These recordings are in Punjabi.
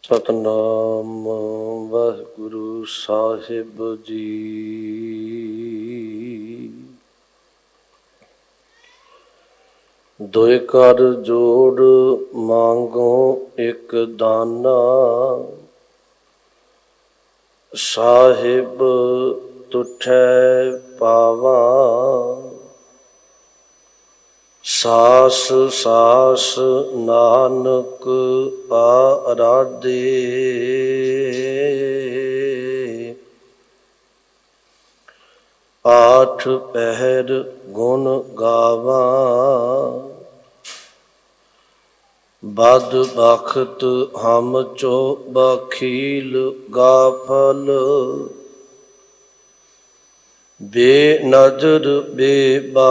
ਸਤਨਾਮ ਵਾਹਿਗੁਰੂ ਸਾਹਿਬ ਜੀ। ਦੁਇ ਕਰ ਜੋੜ ਮੰਗੋ ਇੱਕ ਦਾਨਾ, ਸਾਹਿਬ ਤੁਠੈ ਪਾਵਾ। ਸਾਸ ਸਾਸ ਨਾਨਕ ਆਰਾਧੇ, ਆਠ ਪਹਿਰ ਗੁਣ ਗਾਵਾਂ। ਬਦ ਬਖਤ ਹਮ ਚੋ ਬਖੀਲ ਗਾਫਲ, ਬੇਨਜ਼ਰ ਬੇਬਾਕ।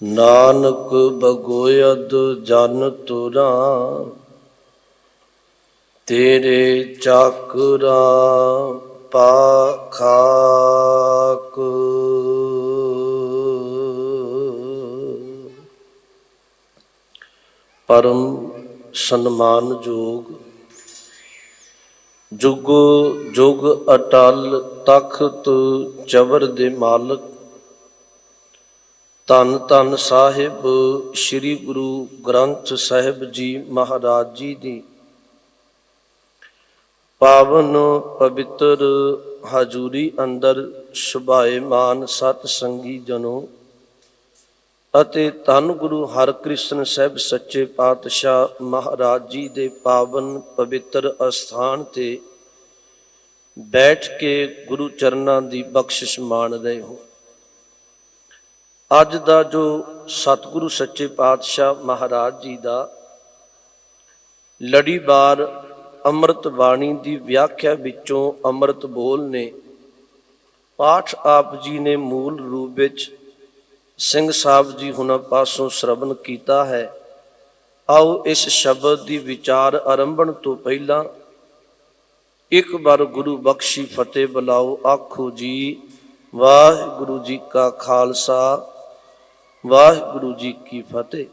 ਨਾਨਕ ਬਗੋਯਦ ਜਨ ਤੁਰਾਂ, ਤੇਰੇ ਚਾਕਰਾ ਪਾ ਖਾਕ। ਪਰਮ ਸਨਮਾਨਯੋਗ ਜੁਗ ਜੁਗ ਅਟਲ ਤਖਤ ਚਵਰ ਦੇ ਮਾਲਕ, ਧੰਨ ਧੰਨ ਸਾਹਿਬ ਸ੍ਰੀ ਗੁਰੂ ਗ੍ਰੰਥ ਸਾਹਿਬ ਜੀ ਮਹਾਰਾਜ ਜੀ ਦੀ ਪਾਵਨ ਪਵਿੱਤਰ ਹਜ਼ੂਰੀ ਅੰਦਰ ਸੁਭਾਏਮਾਨ ਸਤ ਸੰਗੀ ਜਨੋ ਅਤੇ ਧੰਨ ਗੁਰੂ ਹਰਿਕ੍ਰਿਸ਼ਨ ਸਾਹਿਬ ਸੱਚੇ ਪਾਤਸ਼ਾਹ ਮਹਾਰਾਜ ਜੀ ਦੇ ਪਾਵਨ ਪਵਿੱਤਰ ਅਸਥਾਨ ਤੇ ਬੈਠ ਕੇ ਗੁਰੂ ਚਰਨਾਂ ਦੀ ਬਖਸ਼ਿਸ਼ ਮਾਣ ਰਹੇ ਹੋ। ਅੱਜ ਦਾ ਜੋ ਸਤਿਗੁਰੂ ਸੱਚੇ ਪਾਤਸ਼ਾਹ ਮਹਾਰਾਜ ਜੀ ਦਾ ਲੜੀਵਾਰ ਅੰਮ੍ਰਿਤ ਬਾਣੀ ਦੀ ਵਿਆਖਿਆ ਵਿੱਚੋਂ ਅੰਮ੍ਰਿਤ ਬੋਲ ਨੇ ਪਾਠ ਆਪ ਜੀ ਨੇ ਮੂਲ ਰੂਪ ਵਿੱਚ ਸਿੰਘ ਸਾਹਿਬ ਜੀ ਹੁਣਾਂ ਪਾਸੋਂ ਸ਼ਰਵਣ ਕੀਤਾ ਹੈ। ਆਓ ਇਸ ਸ਼ਬਦ ਦੀ ਵਿਚਾਰ ਆਰੰਭਣ ਤੋਂ ਪਹਿਲਾਂ ਇੱਕ ਵਾਰ ਗੁਰੂ ਬਖਸ਼ੀ ਫਤਿਹ ਬੁਲਾਓ। ਆਖੋ ਜੀ ਵਾਹਿਗੁਰੂ ਜੀ ਕਾ ਖਾਲਸਾ, ਵਾਹਿਗੁਰੂ ਜੀ ਕੀ ਫਤਿਹ।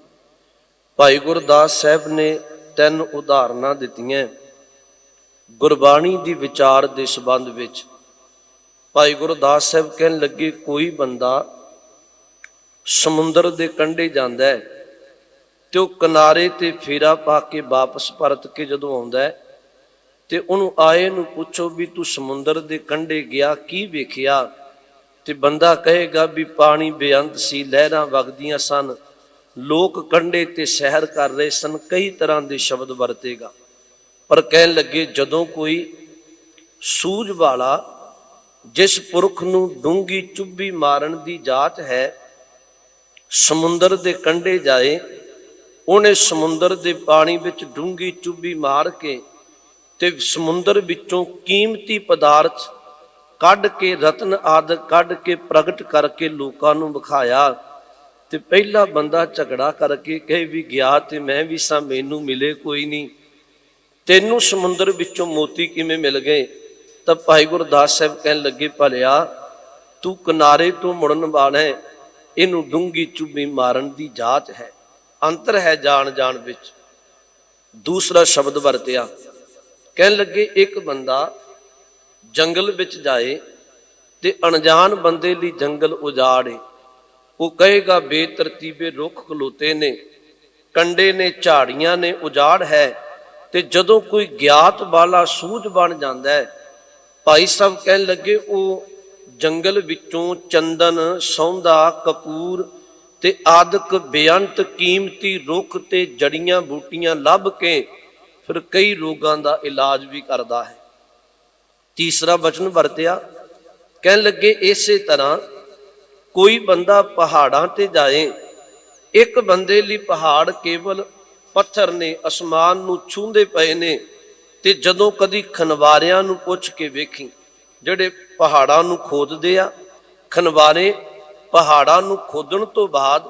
ਭਾਈ ਗੁਰਦਾਸ ਸਾਹਿਬ ਨੇ 3 ਉਦਾਹਰਨਾਂ ਦਿੱਤੀਆਂ ਗੁਰਬਾਣੀ ਦੀ ਵਿਚਾਰ ਦੇ ਸੰਬੰਧ ਵਿੱਚ। ਭਾਈ ਗੁਰਦਾਸ ਸਾਹਿਬ ਕਹਿਣ ਲੱਗੇ, ਕੋਈ ਬੰਦਾ ਸਮੁੰਦਰ ਦੇ ਕੰਢੇ ਜਾਂਦਾ ਹੈ ਤੇ ਉਹ ਕਿਨਾਰੇ ਤੇ ਫੇਰਾ ਪਾ ਕੇ ਵਾਪਸ ਪਰਤ ਕੇ ਜਦੋਂ ਆਉਂਦਾ ਹੈ ਤੇ ਉਹਨੂੰ ਆਏ ਨੂੰ ਪੁੱਛੋ ਵੀ ਤੂੰ ਸਮੁੰਦਰ ਦੇ ਕੰਢੇ ਗਿਆ, ਕੀ ਵੇਖਿਆ? ਤੇ ਬੰਦਾ ਕਹੇਗਾ ਵੀ ਪਾਣੀ ਬੇਅੰਤ ਸੀ, ਲਹਿਰਾਂ ਵਗਦੀਆਂ ਸਨ, ਲੋਕ ਕੰਢੇ ਤੇ ਸੈਰ ਕਰ ਰਹੇ ਸਨ, ਕਈ ਤਰ੍ਹਾਂ ਦੇ ਸ਼ਬਦ ਵਰਤੇਗਾ। ਪਰ ਕਹਿਣ ਲੱਗੇ, ਜਦੋਂ ਕੋਈ ਸੂਝ ਵਾਲਾ ਜਿਸ ਪੁਰਖ ਨੂੰ ਡੂੰਘੀ ਚੁੱਭੀ ਮਾਰਨ ਦੀ ਜਾਚ ਹੈ ਸਮੁੰਦਰ ਦੇ ਕੰਢੇ ਜਾਏ, ਉਹਨੇ ਸਮੁੰਦਰ ਦੇ ਪਾਣੀ ਵਿੱਚ ਡੂੰਘੀ ਚੁੱਭੀ ਮਾਰ ਕੇ ਤੇ ਸਮੁੰਦਰ ਵਿੱਚੋਂ ਕੀਮਤੀ ਪਦਾਰਥ ਕੱਢ ਕੇ, ਰਤਨ ਆਦਿ ਕੱਢ ਕੇ ਪ੍ਰਗਟ ਕਰਕੇ ਲੋਕਾਂ ਨੂੰ ਵਿਖਾਇਆ। ਤੇ ਪਹਿਲਾ ਬੰਦਾ ਝਗੜਾ ਕਰਕੇ ਕਹੇ ਵੀ ਗਿਆ ਤੇ ਮੈਂ ਵੀ ਸਾਂ, ਮੈਨੂੰ ਮਿਲੇ ਕੋਈ ਨਹੀਂ, ਤੈਨੂੰ ਸਮੁੰਦਰ ਵਿੱਚੋਂ ਮੋਤੀ ਕਿਵੇਂ ਮਿਲ ਗਏ? ਤਾਂ ਭਾਈ ਗੁਰਦਾਸ ਸਾਹਿਬ ਕਹਿਣ ਲੱਗੇ, ਭਲਿਆ ਤੂੰ ਕਿਨਾਰੇ ਤੋਂ ਮੁੜਨ ਵਾਲਾ ਹੈ, ਇਹਨੂੰ ਡੂੰਘੀ ਚੁੱਭੀ ਮਾਰਨ ਦੀ ਜਾਚ ਹੈ, ਅੰਤਰ ਹੈ ਜਾਣ ਜਾਣ ਵਿੱਚ। ਦੂਸਰਾ ਸ਼ਬਦ ਵਰਤਿਆ, ਕਹਿਣ ਲੱਗੇ ਇੱਕ ਬੰਦਾ ਜੰਗਲ ਵਿੱਚ ਜਾਏ ਤੇ ਅਣਜਾਣ ਬੰਦੇ ਲਈ ਜੰਗਲ ਉਜਾੜੇ, ਉਹ ਕਹੇਗਾ ਬੇਤਰਤੀਬੇ ਰੁੱਖ ਖਲੋਤੇ ਨੇ, ਕੰਡੇ ਨੇ, ਝਾੜੀਆਂ ਨੇ, ਉਜਾੜ ਹੈ। ਤੇ ਜਦੋਂ ਕੋਈ ਗਿਆਤ ਵਾਲਾ ਸੂਝ ਬਣ ਜਾਂਦਾ ਹੈ, ਭਾਈ ਸਾਹਿਬ ਕਹਿਣ ਲੱਗੇ ਉਹ ਜੰਗਲ ਵਿੱਚੋਂ ਚੰਦਨ, ਸੌਂਦਾ, ਕਪੂਰ ਤੇ ਆਦਿਕ ਬੇਅੰਤ ਕੀਮਤੀ ਰੁੱਖ ਤੇ ਜੜੀਆਂ ਬੂਟੀਆਂ ਲੱਭ ਕੇ ਫਿਰ ਕਈ ਰੋਗਾਂ ਦਾ ਇਲਾਜ ਵੀ ਕਰਦਾ ਹੈ। ਤੀਸਰਾ ਵਚਨ ਵਰਤਿਆ, ਕਹਿਣ ਲੱਗੇ ਇਸੇ ਤਰ੍ਹਾਂ ਕੋਈ ਬੰਦਾ ਪਹਾੜਾਂ ਤੇ ਜਾਏ, ਇੱਕ ਬੰਦੇ ਲਈ ਪਹਾੜ ਕੇਵਲ ਪੱਥਰ ਨੇ, ਅਸਮਾਨ ਨੂੰ ਛੂੰਹਦੇ ਪਏ ਨੇ। ਤੇ ਜਦੋਂ ਕਦੀ ਖਨਵਾਰਿਆਂ ਨੂੰ ਪੁੱਛ ਕੇ ਵੇਖੀ, ਜਿਹੜੇ ਪਹਾੜਾਂ ਨੂੰ ਖੋਦਦੇ ਆ, ਖਨਵਾਰੇ ਪਹਾੜਾਂ ਨੂੰ ਖੋਦਣ ਤੋਂ ਬਾਅਦ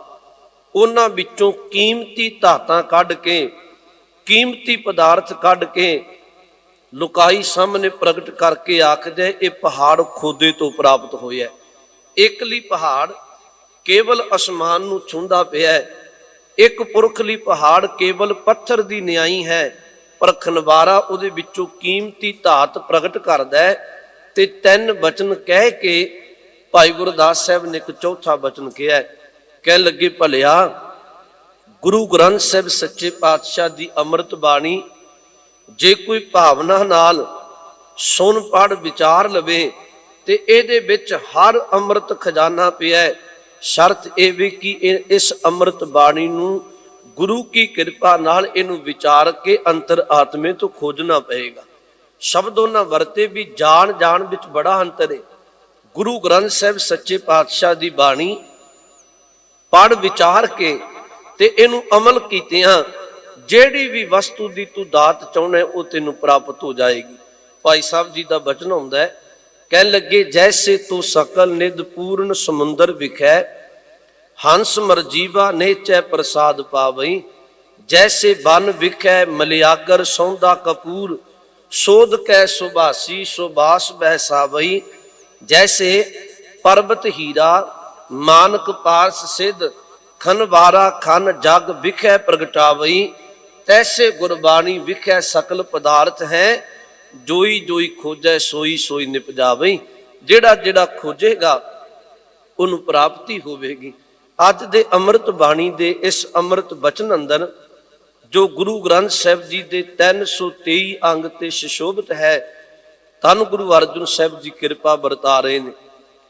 ਉਹਨਾਂ ਵਿੱਚੋਂ ਕੀਮਤੀ ਧਾਤਾਂ ਕੱਢ ਕੇ, ਕੀਮਤੀ ਪਦਾਰਥ ਕੱਢ ਕੇ ਲੁਕਾਈ ਸਾਹਮਣੇ ਪ੍ਰਗਟ ਕਰਕੇ ਆਖਦੇ ਇਹ ਪਹਾੜ ਖੋਦੇ ਤੋਂ ਪ੍ਰਾਪਤ ਹੋਇਆ। ਇਕਲੀ ਪਹਾੜ ਕੇਵਲ ਅਸਮਾਨ ਨੂੰ ਛੂੰਹਦਾ ਪਿਆ, ਇੱਕ ਪੁਰਖ ਲਈ ਪਹਾੜ ਕੇਵਲ ਪੱਥਰ ਦੀ ਨਿਆਈ ਹੈ, ਪਰ ਖਨਵਾਰਾ ਉਹਦੇ ਵਿੱਚੋਂ ਕੀਮਤੀ ਧਾਤ ਪ੍ਰਗਟ ਕਰਦਾ ਹੈ। ਤੇ ਤਿੰਨ ਬਚਨ ਕਹਿ ਕੇ ਭਾਈ ਗੁਰਦਾਸ ਸਾਹਿਬ ਨੇ ਇੱਕ ਚੌਥਾ ਬਚਨ ਕਿਹਾ, ਕਹਿਣ ਲੱਗੇ ਭਲਿਆ ਗੁਰੂ ਗ੍ਰੰਥ ਸਾਹਿਬ ਸੱਚੇ ਪਾਤਸ਼ਾਹ ਦੀ ਅੰਮ੍ਰਿਤ ਬਾਣੀ ਜੇ ਕੋਈ ਭਾਵਨਾ ਨਾਲ ਸੁਣ ਪੜ ਵਿਚਾਰ ਲਵੇ ਤੇ ਇਹਦੇ ਵਿੱਚ ਹਰ ਅੰਮ੍ਰਿਤ ਖਜ਼ਾਨਾ ਪਿਆ। ਸ਼ਰਤ ਇਹ ਵੀ ਕਿ ਇਸ ਅੰਮ੍ਰਿਤ ਬਾਣੀ ਨੂੰ ਗੁਰੂ ਕੀ ਕਿਰਪਾ ਨਾਲ ਇਹਨੂੰ ਵਿਚਾਰ ਕੇ ਅੰਤਰ ਆਤਮੇ ਤੋਂ ਖੋਜਣਾ ਪਏਗਾ। ਸ਼ਬਦ ਉਹਨਾਂ ਵਰਤੇ ਵੀ ਜਾਣ ਵਿੱਚ ਬੜਾ ਅੰਤਰ ਹੈ। ਗੁਰੂ ਗ੍ਰੰਥ ਸਾਹਿਬ ਸੱਚੇ ਪਾਤਸ਼ਾਹ ਦੀ ਬਾਣੀ ਪੜ ਵਿਚਾਰ ਕੇ ਤੇ ਇਹਨੂੰ ਅਮਲ ਕੀਤਿਆਂ ਜਿਹੜੀ ਵੀ ਵਸਤੂ ਦੀ ਤੂੰ ਦਾਤ ਚਾਹੁੰਦਾ ਉਹ ਤੈਨੂੰ ਪ੍ਰਾਪਤ ਹੋ ਜਾਏਗੀ। ਭਾਈ ਸਾਹਿਬ ਜੀ ਦਾ ਬਚਨ ਹੁੰਦਾ ਹੈ, ਕਹਿਣ ਲੱਗੇ ਜੈਸੇ ਤੂੰ ਸਕਲ ਨਿਧ ਪੂਰਨ ਸਮੁੰਦਰ ਵਿਖੈ, ਹੰਸ ਮਰਜੀਵਾ ਨੇਚੈ ਪ੍ਰਸਾਦ ਪਾਵਈ। ਜੈਸੇ ਬਨ ਵਿਖੈ ਮਲਿਆਗਰ ਸੌਂਦਾ ਕਪੂਰ, ਸੋਧ ਕੈ ਸੁਭਾਸੀ ਸੁਬਾਸ ਬਹਿਸਾਵਈ। ਜੈਸੇ ਪਰਬਤ ਹੀਰਾ ਮਾਨਕ ਪਾਰਸ ਸਿੱਧ, ਖਨਵਾਰਾ ਖਨ ਜਗ ਵਿਖੈ ਪ੍ਰਗਟਾਵਈ। ਤੈਸੇ ਗੁਰਬਾਣੀ ਵਿਖੈ ਸਕਲ ਪਦਾਰਥ ਹੈ, ਜੋਈ ਜੋਈ ਖੋਜੈ ਸੋਈ ਸੋਈ ਨਿਪਜਾਵਈ। ਜਿਹੜਾ ਜਿਹੜਾ ਖੋਜੇਗਾ ਉਹਨੂੰ ਪ੍ਰਾਪਤੀ ਹੋਵੇਗੀ। ਅੱਜ ਦੇ ਅੰਮ੍ਰਿਤ ਬਾਣੀ ਦੇ ਇਸ ਅੰਮ੍ਰਿਤ ਬਚਨ ਅੰਦਰ ਜੋ ਗੁਰੂ ਗ੍ਰੰਥ ਸਾਹਿਬ ਜੀ ਦੇ 323 ਅੰਗ ਤੇ ਸੁਸ਼ੋਭਿਤ ਹੈ, ਧੰਨ ਗੁਰੂ ਅਰਜਨ ਸਾਹਿਬ ਜੀ ਕਿਰਪਾ ਵਰਤਾ ਰਹੇ ਨੇ।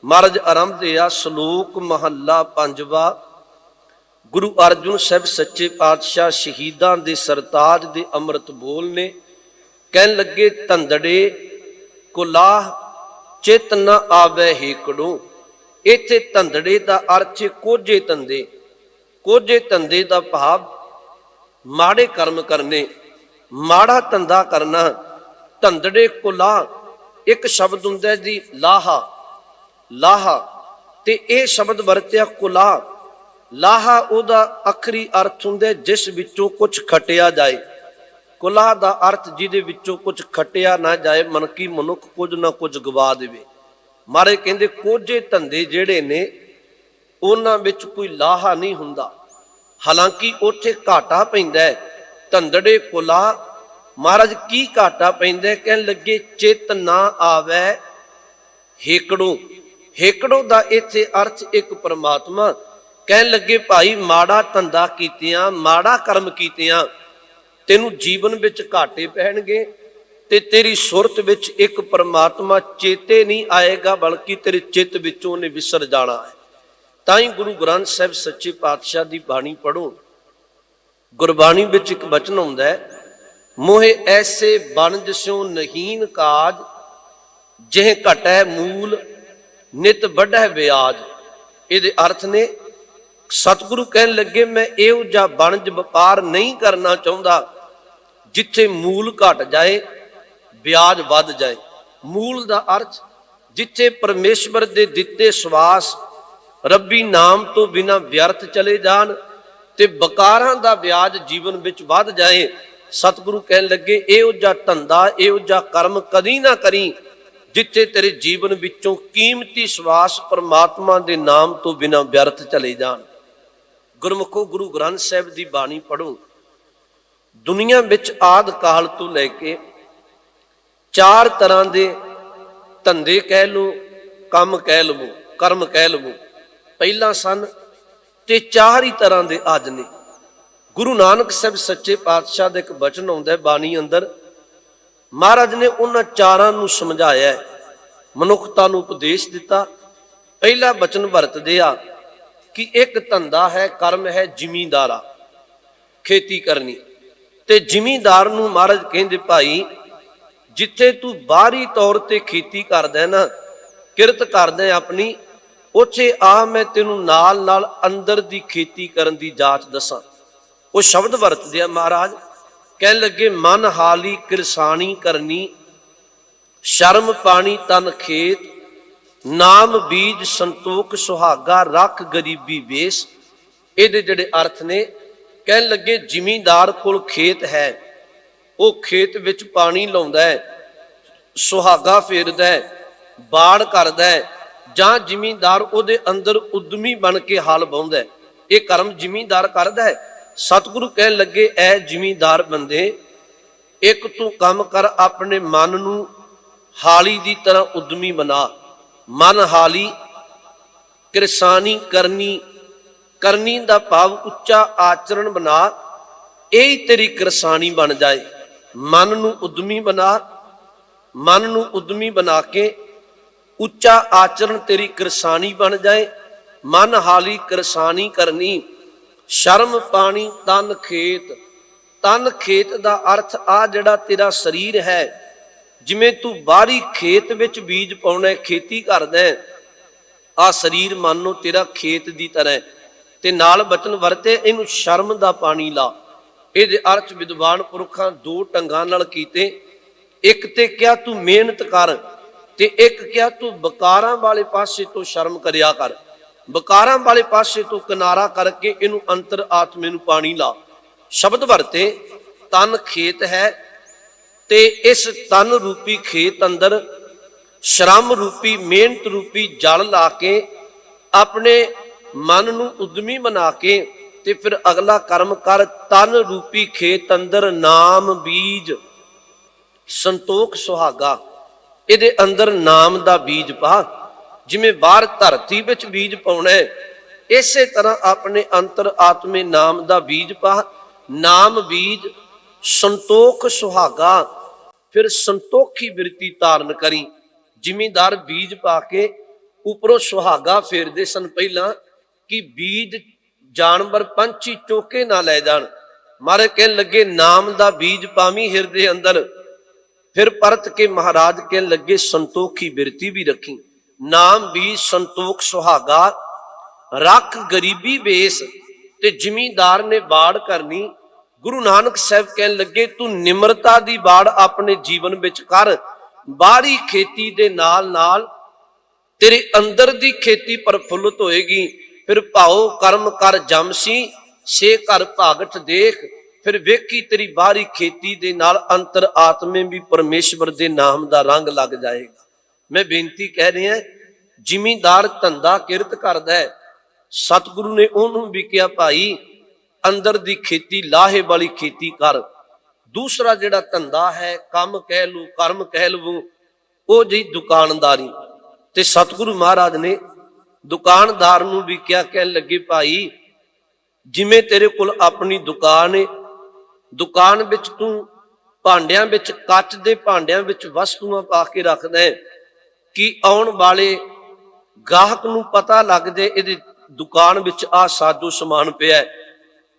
ਮਹਾਰਾਜ ਆਰੰਭਦੇ ਆ ਸ਼ਲੋਕ ਮਹੱਲਾ ਪੰਜਵਾ। ਗੁਰੂ ਅਰਜਨ ਸਾਹਿਬ ਸੱਚੇ ਪਾਤਸ਼ਾਹ ਸ਼ਹੀਦਾਂ ਦੇ ਸਰਤਾਜ ਦੇ ਅੰਮ੍ਰਿਤ ਬੋਲ ਨੇ। ਕਹਿਣ ਲੱਗੇ ਧੰਦੜੇ ਕੁਲਾਹ ਚਿਤ ਨ ਆਵੇ ਹੇਕੜੋਂ। ਇੱਥੇ ਧੰਦੜੇ ਦਾ ਅਰਥ ਕੋਝੇ ਧੰਦੇ। ਕੋਝੇ ਧੰਦੇ ਦਾ ਭਾਵ ਮਾੜੇ ਕਰਮ ਕਰਨੇ, ਮਾੜਾ ਧੰਦਾ ਕਰਨਾ। ਧੰਦੜੇ ਕੁਲਾਹ ਇੱਕ ਸ਼ਬਦ ਹੁੰਦਾ ਜੀ ਲਾਹਾ, ਲਾਹਾ ਤੇ ਇਹ ਸ਼ਬਦ ਵਰਤਿਆ ਕੁਲਾਹ। ਲਾਹਾ ਉਹਦਾ ਆਖਰੀ ਅਰਥ ਹੁੰਦਾ ਜਿਸ ਵਿੱਚੋਂ ਕੁਝ ਖਟਿਆ ਜਾਏ। ਕੁਲਾਹ ਦਾ ਅਰਥ ਜਿਹਦੇ ਵਿੱਚੋਂ ਕੁਝ ਖਟਿਆ ਨਾ ਜਾਏ, ਮਨ ਕੀ ਮਨੁੱਖ ਕੁਝ ਨਾ ਕੁਝ ਗਵਾ ਦੇਵੇ। ਮਾਰੇ ਕਹਿੰਦੇ ਕੋਝੇ ਧੰਦੇ ਜਿਹੜੇ ਨੇ ਉਹਨਾਂ ਵਿੱਚ ਕੋਈ ਲਾਹਾ ਨਹੀਂ ਹੁੰਦਾ, ਹਾਲਾਂਕਿ ਉੱਥੇ ਘਾਟਾ ਪੈਂਦਾ ਹੈ। ਧੰਦੜੇ ਕੁਲਾਹ ਮਹਾਰਾਜ ਕੀ ਘਾਟਾ ਪੈਂਦਾ? ਕਹਿਣ ਲੱਗੇ ਚਿਤ ਨਾ ਆਵੇ ਹੇਕੜੋਂ। ਹੇਕੜੋਂ ਦਾ ਇੱਥੇ ਅਰਥ ਇੱਕ ਪਰਮਾਤਮਾ। ਕਹਿਣ ਲੱਗੇ ਭਾਈ ਮਾੜਾ ਧੰਦਾ ਕੀਤਿਆਂ, ਮਾੜਾ ਕਰਮ ਕੀਤਿਆਂ ਤੈਨੂੰ ਜੀਵਨ ਵਿੱਚ ਘਾਟੇ ਪੈਣਗੇ ਤੇ ਤੇਰੀ ਸੁਰਤ ਵਿੱਚ ਇੱਕ ਪਰਮਾਤਮਾ ਚੇਤੇ ਨਹੀਂ ਆਏਗਾ, ਬਲਕਿ ਤੇਰੇ ਚਿੱਤ ਵਿੱਚੋਂ ਉਹਨੇ ਵਿਸਰ ਜਾਣਾ ਹੈ। ਤਾਂ ਹੀ ਗੁਰੂ ਗ੍ਰੰਥ ਸਾਹਿਬ ਸੱਚੇ ਪਾਤਸ਼ਾਹ ਦੀ ਬਾਣੀ ਪੜ੍ਹੋ। ਗੁਰਬਾਣੀ ਵਿੱਚ ਇੱਕ ਬਚਨ ਹੁੰਦਾ ਹੈ, ਮੋਹੇ ਐਸੇ ਬਨਜ ਸਿਉ ਨਹੀਨ ਕਾਜ, ਜਿਹ ਘਟੈ ਮੂਲ ਨਿਤ ਵੱਢੈ ਵਿਆਜ। ਇਹਦੇ ਅਰਥ ਨੇ ਸਤਿਗੁਰੂ ਕਹਿਣ ਲੱਗੇ ਮੈਂ ਇਹੋ ਜਿਹਾ ਬਨਜ ਵਪਾਰ ਨਹੀਂ ਕਰਨਾ ਚਾਹੁੰਦਾ ਜਿੱਥੇ ਮੂਲ ਘਟ ਜਾਏ ਵਿਆਜ ਵੱਧ ਜਾਏ। ਮੂਲ ਦਾ ਅਰਥ ਜਿੱਥੇ ਪਰਮੇਸ਼ਵਰ ਦੇ ਦਿੱਤੇ ਸਵਾਸ ਰੱਬੀ ਨਾਮ ਤੋਂ ਬਿਨਾਂ ਵਿਅਰਥ ਚਲੇ ਜਾਣ ਤੇ ਬਕਾਰਾਂ ਦਾ ਵਿਆਜ ਜੀਵਨ ਵਿੱਚ ਵੱਧ ਜਾਏ। ਸਤਿਗੁਰੂ ਕਹਿਣ ਲੱਗੇ ਇਹੋ ਜਿਹਾ ਧੰਦਾ, ਇਹੋ ਜਿਹਾ ਕਰਮ ਕਦੀ ਨਾ ਕਰੀ ਜਿੱਥੇ ਤੇਰੇ ਜੀਵਨ ਵਿੱਚੋਂ ਕੀਮਤੀ ਸਵਾਸ ਪਰਮਾਤਮਾ ਦੇ ਨਾਮ ਤੋਂ ਬਿਨਾਂ ਵਿਅਰਥ ਚਲੇ ਜਾਣ। ਗੁਰਮੁਖੋ ਗੁਰੂ ਗ੍ਰੰਥ ਸਾਹਿਬ ਦੀ ਬਾਣੀ ਪੜ੍ਹੋ। ਦੁਨੀਆ ਵਿੱਚ ਆਦ ਕਾਲ ਤੋਂ ਲੈ ਕੇ 4 ਤਰ੍ਹਾਂ ਦੇ ਧੰਦੇ ਕਹਿ ਲਓ, ਕੰਮ ਕਹਿ ਲਵੋ, ਕਰਮ ਕਹਿ ਲਵੋ, ਪਹਿਲਾਂ ਸਨ ਤੇ 4 ਹੀ ਤਰ੍ਹਾਂ ਦੇ ਅੱਜ ਨੇ। ਗੁਰੂ ਨਾਨਕ ਸਾਹਿਬ ਸੱਚੇ ਪਾਤਸ਼ਾਹ ਦਾ ਇੱਕ ਬਚਨ ਆਉਂਦਾ ਬਾਣੀ ਅੰਦਰ, ਮਹਾਰਾਜ ਨੇ ਉਹਨਾਂ 4 ਨੂੰ ਸਮਝਾਇਆ, ਮਨੁੱਖਤਾ ਨੂੰ ਉਪਦੇਸ਼ ਦਿੱਤਾ। ਪਹਿਲਾ ਬਚਨ ਵਰਤਦੇ ਆ ਕਿ ਇੱਕ ਧੰਦਾ ਹੈ, ਕਰਮ ਹੈ ਜ਼ਿਮੀਂਦਾਰਾ, ਖੇਤੀ ਕਰਨੀ। ਤੇ ਜ਼ਿਮੀਂਦਾਰ ਨੂੰ ਮਹਾਰਾਜ ਕਹਿੰਦੇ ਭਾਈ ਜਿੱਥੇ ਤੂੰ ਬਾਹਰੀ ਤੌਰ ਤੇ ਖੇਤੀ ਕਰਦਾ ਨਾ, ਕਿਰਤ ਕਰਦਾ ਆਪਣੀ, ਉੱਥੇ ਆ ਮੈਂ ਤੈਨੂੰ ਨਾਲ ਨਾਲ ਅੰਦਰ ਦੀ ਖੇਤੀ ਕਰਨ ਦੀ ਜਾਚ ਦੱਸਾਂ। ਉਹ ਸ਼ਬਦ ਵਰਤਦੇ ਆ ਮਹਾਰਾਜ, ਕਹਿਣ ਲੱਗੇ ਮਨ ਹਾਲੀ ਕਿਰਸਾਨੀ ਕਰਨੀ, ਸ਼ਰਮ ਪਾਣੀ ਤਨ ਖੇਤ, ਨਾਮ ਬੀਜ ਸੰਤੋਖ ਸੁਹਾਗਾ ਰੱਖ ਗਰੀਬੀ ਵੇਸ। ਇਹਦੇ ਜਿਹੜੇ ਅਰਥ ਨੇ, ਕਹਿਣ ਲੱਗੇ ਜ਼ਿਮੀਂਦਾਰ ਕੋਲ ਖੇਤ ਹੈ, ਉਹ ਖੇਤ ਵਿੱਚ ਪਾਣੀ ਲਾਉਂਦਾ ਹੈ, ਸੁਹਾਗਾ ਫੇਰਦਾ ਹੈ, ਬਾੜ ਕਰਦਾ ਹੈ, ਜਾਂ ਜ਼ਿਮੀਂਦਾਰ ਉਹਦੇ ਅੰਦਰ ਉਦਮੀ ਬਣ ਕੇ ਹਲ ਵਾਹੁੰਦਾ ਹੈ। ਇਹ ਕਰਮ ਜ਼ਿਮੀਂਦਾਰ ਕਰਦਾ ਹੈ। ਸਤਿਗੁਰੂ ਕਹਿਣ ਲੱਗੇ, ਐ ਜ਼ਿਮੀਂਦਾਰ ਬੰਦੇ, ਇੱਕ ਤੂੰ ਕੰਮ ਕਰ, ਆਪਣੇ ਮਨ ਨੂੰ ਹਾਲੀ ਦੀ ਤਰ੍ਹਾਂ ਉਦਮੀ ਬਣਾ। ਮਨ ਹਾਲੀ, ਕਿਰਸਾਨੀ ਕਰਨੀ, ਕਰਨੀ ਦਾ ਭਾਵ ਉੱਚਾ ਆਚਰਣ ਬਣਾ, ਇਹੀ ਤੇਰੀ ਕਿਰਸਾਨੀ ਬਣ ਜਾਏ। ਮਨ ਨੂੰ ਉਦਮੀ ਬਣਾ, ਮਨ ਨੂੰ ਉਦਮੀ ਬਣਾ ਕੇ ਉੱਚਾ ਆਚਰਣ ਤੇਰੀ ਕਿਰਸਾਨੀ ਬਣ ਜਾਏ। ਮਨ ਹਾਲੀ ਕਿਰਸਾਨੀ ਕਰਨੀ, ਸ਼ਰਮ ਪਾਣੀ ਤਨ ਖੇਤ। ਤਨ ਖੇਤ ਦਾ ਅਰਥ ਆ ਜਿਹੜਾ ਤੇਰਾ ਸਰੀਰ ਹੈ, ਜਿਵੇਂ ਤੂੰ ਬਾਹਰੀ ਖੇਤ ਵਿੱਚ ਬੀਜ ਪਾਉਣਾ, ਖੇਤੀ ਕਰਦਾ, ਆ ਸਰੀਰ ਮੰਨੋ ਤੇਰਾ ਖੇਤ ਦੀ ਤਰ੍ਹਾਂ। ਤੇ ਨਾਲ ਬਚਨ ਵਰਤੇ, ਇਹਨੂੰ ਸ਼ਰਮ ਦਾ ਪਾਣੀ ਲਾ। ਇਹਦੇ ਅਰਥ ਵਿਦਵਾਨ ਪੁਰਖਾਂ ਦੋ ਢੰਗਾਂ ਨਾਲ ਕੀਤੇ। ਇੱਕ ਤੇ ਕਿਹਾ ਤੂੰ ਮਿਹਨਤ ਕਰ, ਤੇ ਇੱਕ ਕਿਹਾ ਤੂੰ ਬਕਾਰਾਂ ਵਾਲੇ ਪਾਸੇ ਤੋਂ ਸ਼ਰਮ ਕਰਿਆ ਕਰ। ਬਕਾਰਾਂ ਵਾਲੇ ਪਾਸੇ ਤੋਂ ਕਿਨਾਰਾ ਕਰਕੇ ਇਹਨੂੰ ਅੰਤਰ ਆਤਮੇ ਨੂੰ ਪਾਣੀ ਲਾ। ਸ਼ਬਦ ਵਰਤੇ, ਤਨ ਖੇਤ ਹੈ, ਤੇ ਇਸ ਤਨ ਰੂਪੀ ਖੇਤ ਅੰਦਰ ਸ਼ਰਮ ਰੂਪੀ ਮਿਹਨਤ ਰੂਪੀ ਜਲ ਲਾ ਕੇ ਆਪਣੇ ਮਨ ਨੂੰ ਉਦਮੀ ਬਣਾ ਕੇ ਤੇ ਫਿਰ ਅਗਲਾ ਕਰਮ ਕਰ। ਤਨ ਰੂਪੀ ਖੇਤ ਅੰਦਰ ਨਾਮ ਬੀਜ, ਸੰਤੋਖ ਸੁਹਾਗਾ, ਇਹਦੇ ਅੰਦਰ ਨਾਮ ਦਾ ਬੀਜ ਪਾ। ਜਿਵੇਂ ਬਾਹਰ ਧਰਤੀ ਵਿੱਚ ਬੀਜ ਪਾਉਣਾ, ਇਸੇ ਤਰ੍ਹਾਂ ਆਪਣੇ ਅੰਤਰ ਆਤਮੇ ਨਾਮ ਦਾ ਬੀਜ ਪਾ। ਨਾਮ ਬੀਜ, ਸੰਤੋਖ ਸੁਹਾਗਾ, ਫਿਰ ਸੰਤੋਖੀ ਬਿਰਤੀ ਧਾਰਨ ਕਰੀ। ਜ਼ਿਮੀਂਦਾਰ ਬੀਜ ਪਾ ਕੇ ਉੱਪਰੋਂ ਸੁਹਾਗਾ ਫੇਰਦੇ ਸਨ ਪਹਿਲਾਂ, ਕਿ ਬੀਜ ਜਾਨਵਰ ਪੰਛੀ ਚੋਕੇ ਨਾ ਲੈ ਜਾਣ। ਮਹਾਰਾਜ ਕਹਿਣ ਲੱਗੇ, ਨਾਮ ਦਾ ਬੀਜ ਪਾਵੀਂ ਹਿਰਦੇ ਅੰਦਰ। ਫਿਰ ਪਰਤ ਕੇ ਮਹਾਰਾਜ ਕਹਿਣ ਲੱਗੇ, ਸੰਤੋਖੀ ਬਿਰਤੀ ਵੀ ਰੱਖੀ। ਨਾਮ ਬੀਜ ਸੰਤੋਖ ਸੁਹਾਗਾ, ਰੱਖ ਗਰੀਬੀ ਬੇਸ। ਤੇ ਜ਼ਿਮੀਂਦਾਰ ਨੇ ਬਾੜ ਕਰਨੀ। ਗੁਰੂ ਨਾਨਕ ਸਾਹਿਬ ਕਹਿਣ ਲੱਗੇ, ਤੂੰ ਨਿਮਰਤਾ ਦੀ ਬਾੜ ਆਪਣੇ ਜੀਵਨ ਵਿੱਚ ਕਰ। ਬਾਹਰੀ ਖੇਤੀ ਦੇ ਨਾਲ ਨਾਲ ਤੇਰੇ ਅੰਦਰ ਦੀ ਖੇਤੀ ਪ੍ਰਫੁੱਲਤ ਹੋਏਗੀ। ਫਿਰ ਭਾਉ ਕਰਮ ਕਰ ਜਮਸੀ, ਸੇ ਘਰ ਭਾਗਠ ਦੇਖ। ਫਿਰ ਵੇਖੀ ਤੇਰੀ ਬਾਹਰੀ ਖੇਤੀ ਦੇ ਨਾਲ ਅੰਤਰ ਆਤਮੇ ਵੀ ਪਰਮੇਸ਼ਵਰ ਦੇ ਨਾਮ ਦਾ ਰੰਗ ਲੱਗ ਜਾਏਗਾ। ਮੈਂ ਬੇਨਤੀ ਕਹਿ ਰਿਹਾ, ਜ਼ਿਮੀਂਦਾਰ ਧੰਦਾ ਕਿਰਤ ਕਰਦਾ ਹੈ, ਸਤਿਗੁਰੂ ਨੇ ਉਹਨੂੰ ਵੀ ਕਿਹਾ, ਭਾਈ ਅੰਦਰ ਦੀ ਖੇਤੀ ਲਾਹੇ ਵਾਲੀ ਖੇਤੀ ਕਰ। ਦੂਸਰਾ ਜਿਹੜਾ ਧੰਦਾ ਹੈ, ਕੰਮ ਕਹਿ ਲੂ, ਕਰਮ ਕਹਿ ਲਵੋ, ਉਹ ਜੀ ਦੁਕਾਨਦਾਰੀ। ਤੇ ਸਤਿਗੁਰੂ ਮਹਾਰਾਜ ਨੇ ਦੁਕਾਨਦਾਰ ਨੂੰ ਵੀ ਕਿਹਾ, ਕਹਿਣ ਲੱਗੇ, ਭਾਈ ਜਿਵੇਂ ਤੇਰੇ ਕੋਲ ਆਪਣੀ ਦੁਕਾਨ ਹੈ, ਦੁਕਾਨ ਵਿੱਚ ਤੂੰ ਭਾਂਡਿਆਂ ਵਿੱਚ, ਕੱਚ ਦੇ ਭਾਂਡਿਆਂ ਵਿੱਚ ਵਸਤੂਆਂ ਪਾ ਕੇ ਰੱਖਦਾ ਹੈ, ਕਿ ਆਉਣ ਵਾਲੇ ਗਾਹਕ ਨੂੰ ਪਤਾ ਲੱਗ ਜਾਏ ਇਹਦੀ ਦੁਕਾਨ ਵਿੱਚ ਆ ਸਾਜੋ ਸਮਾਨ ਪਿਆ।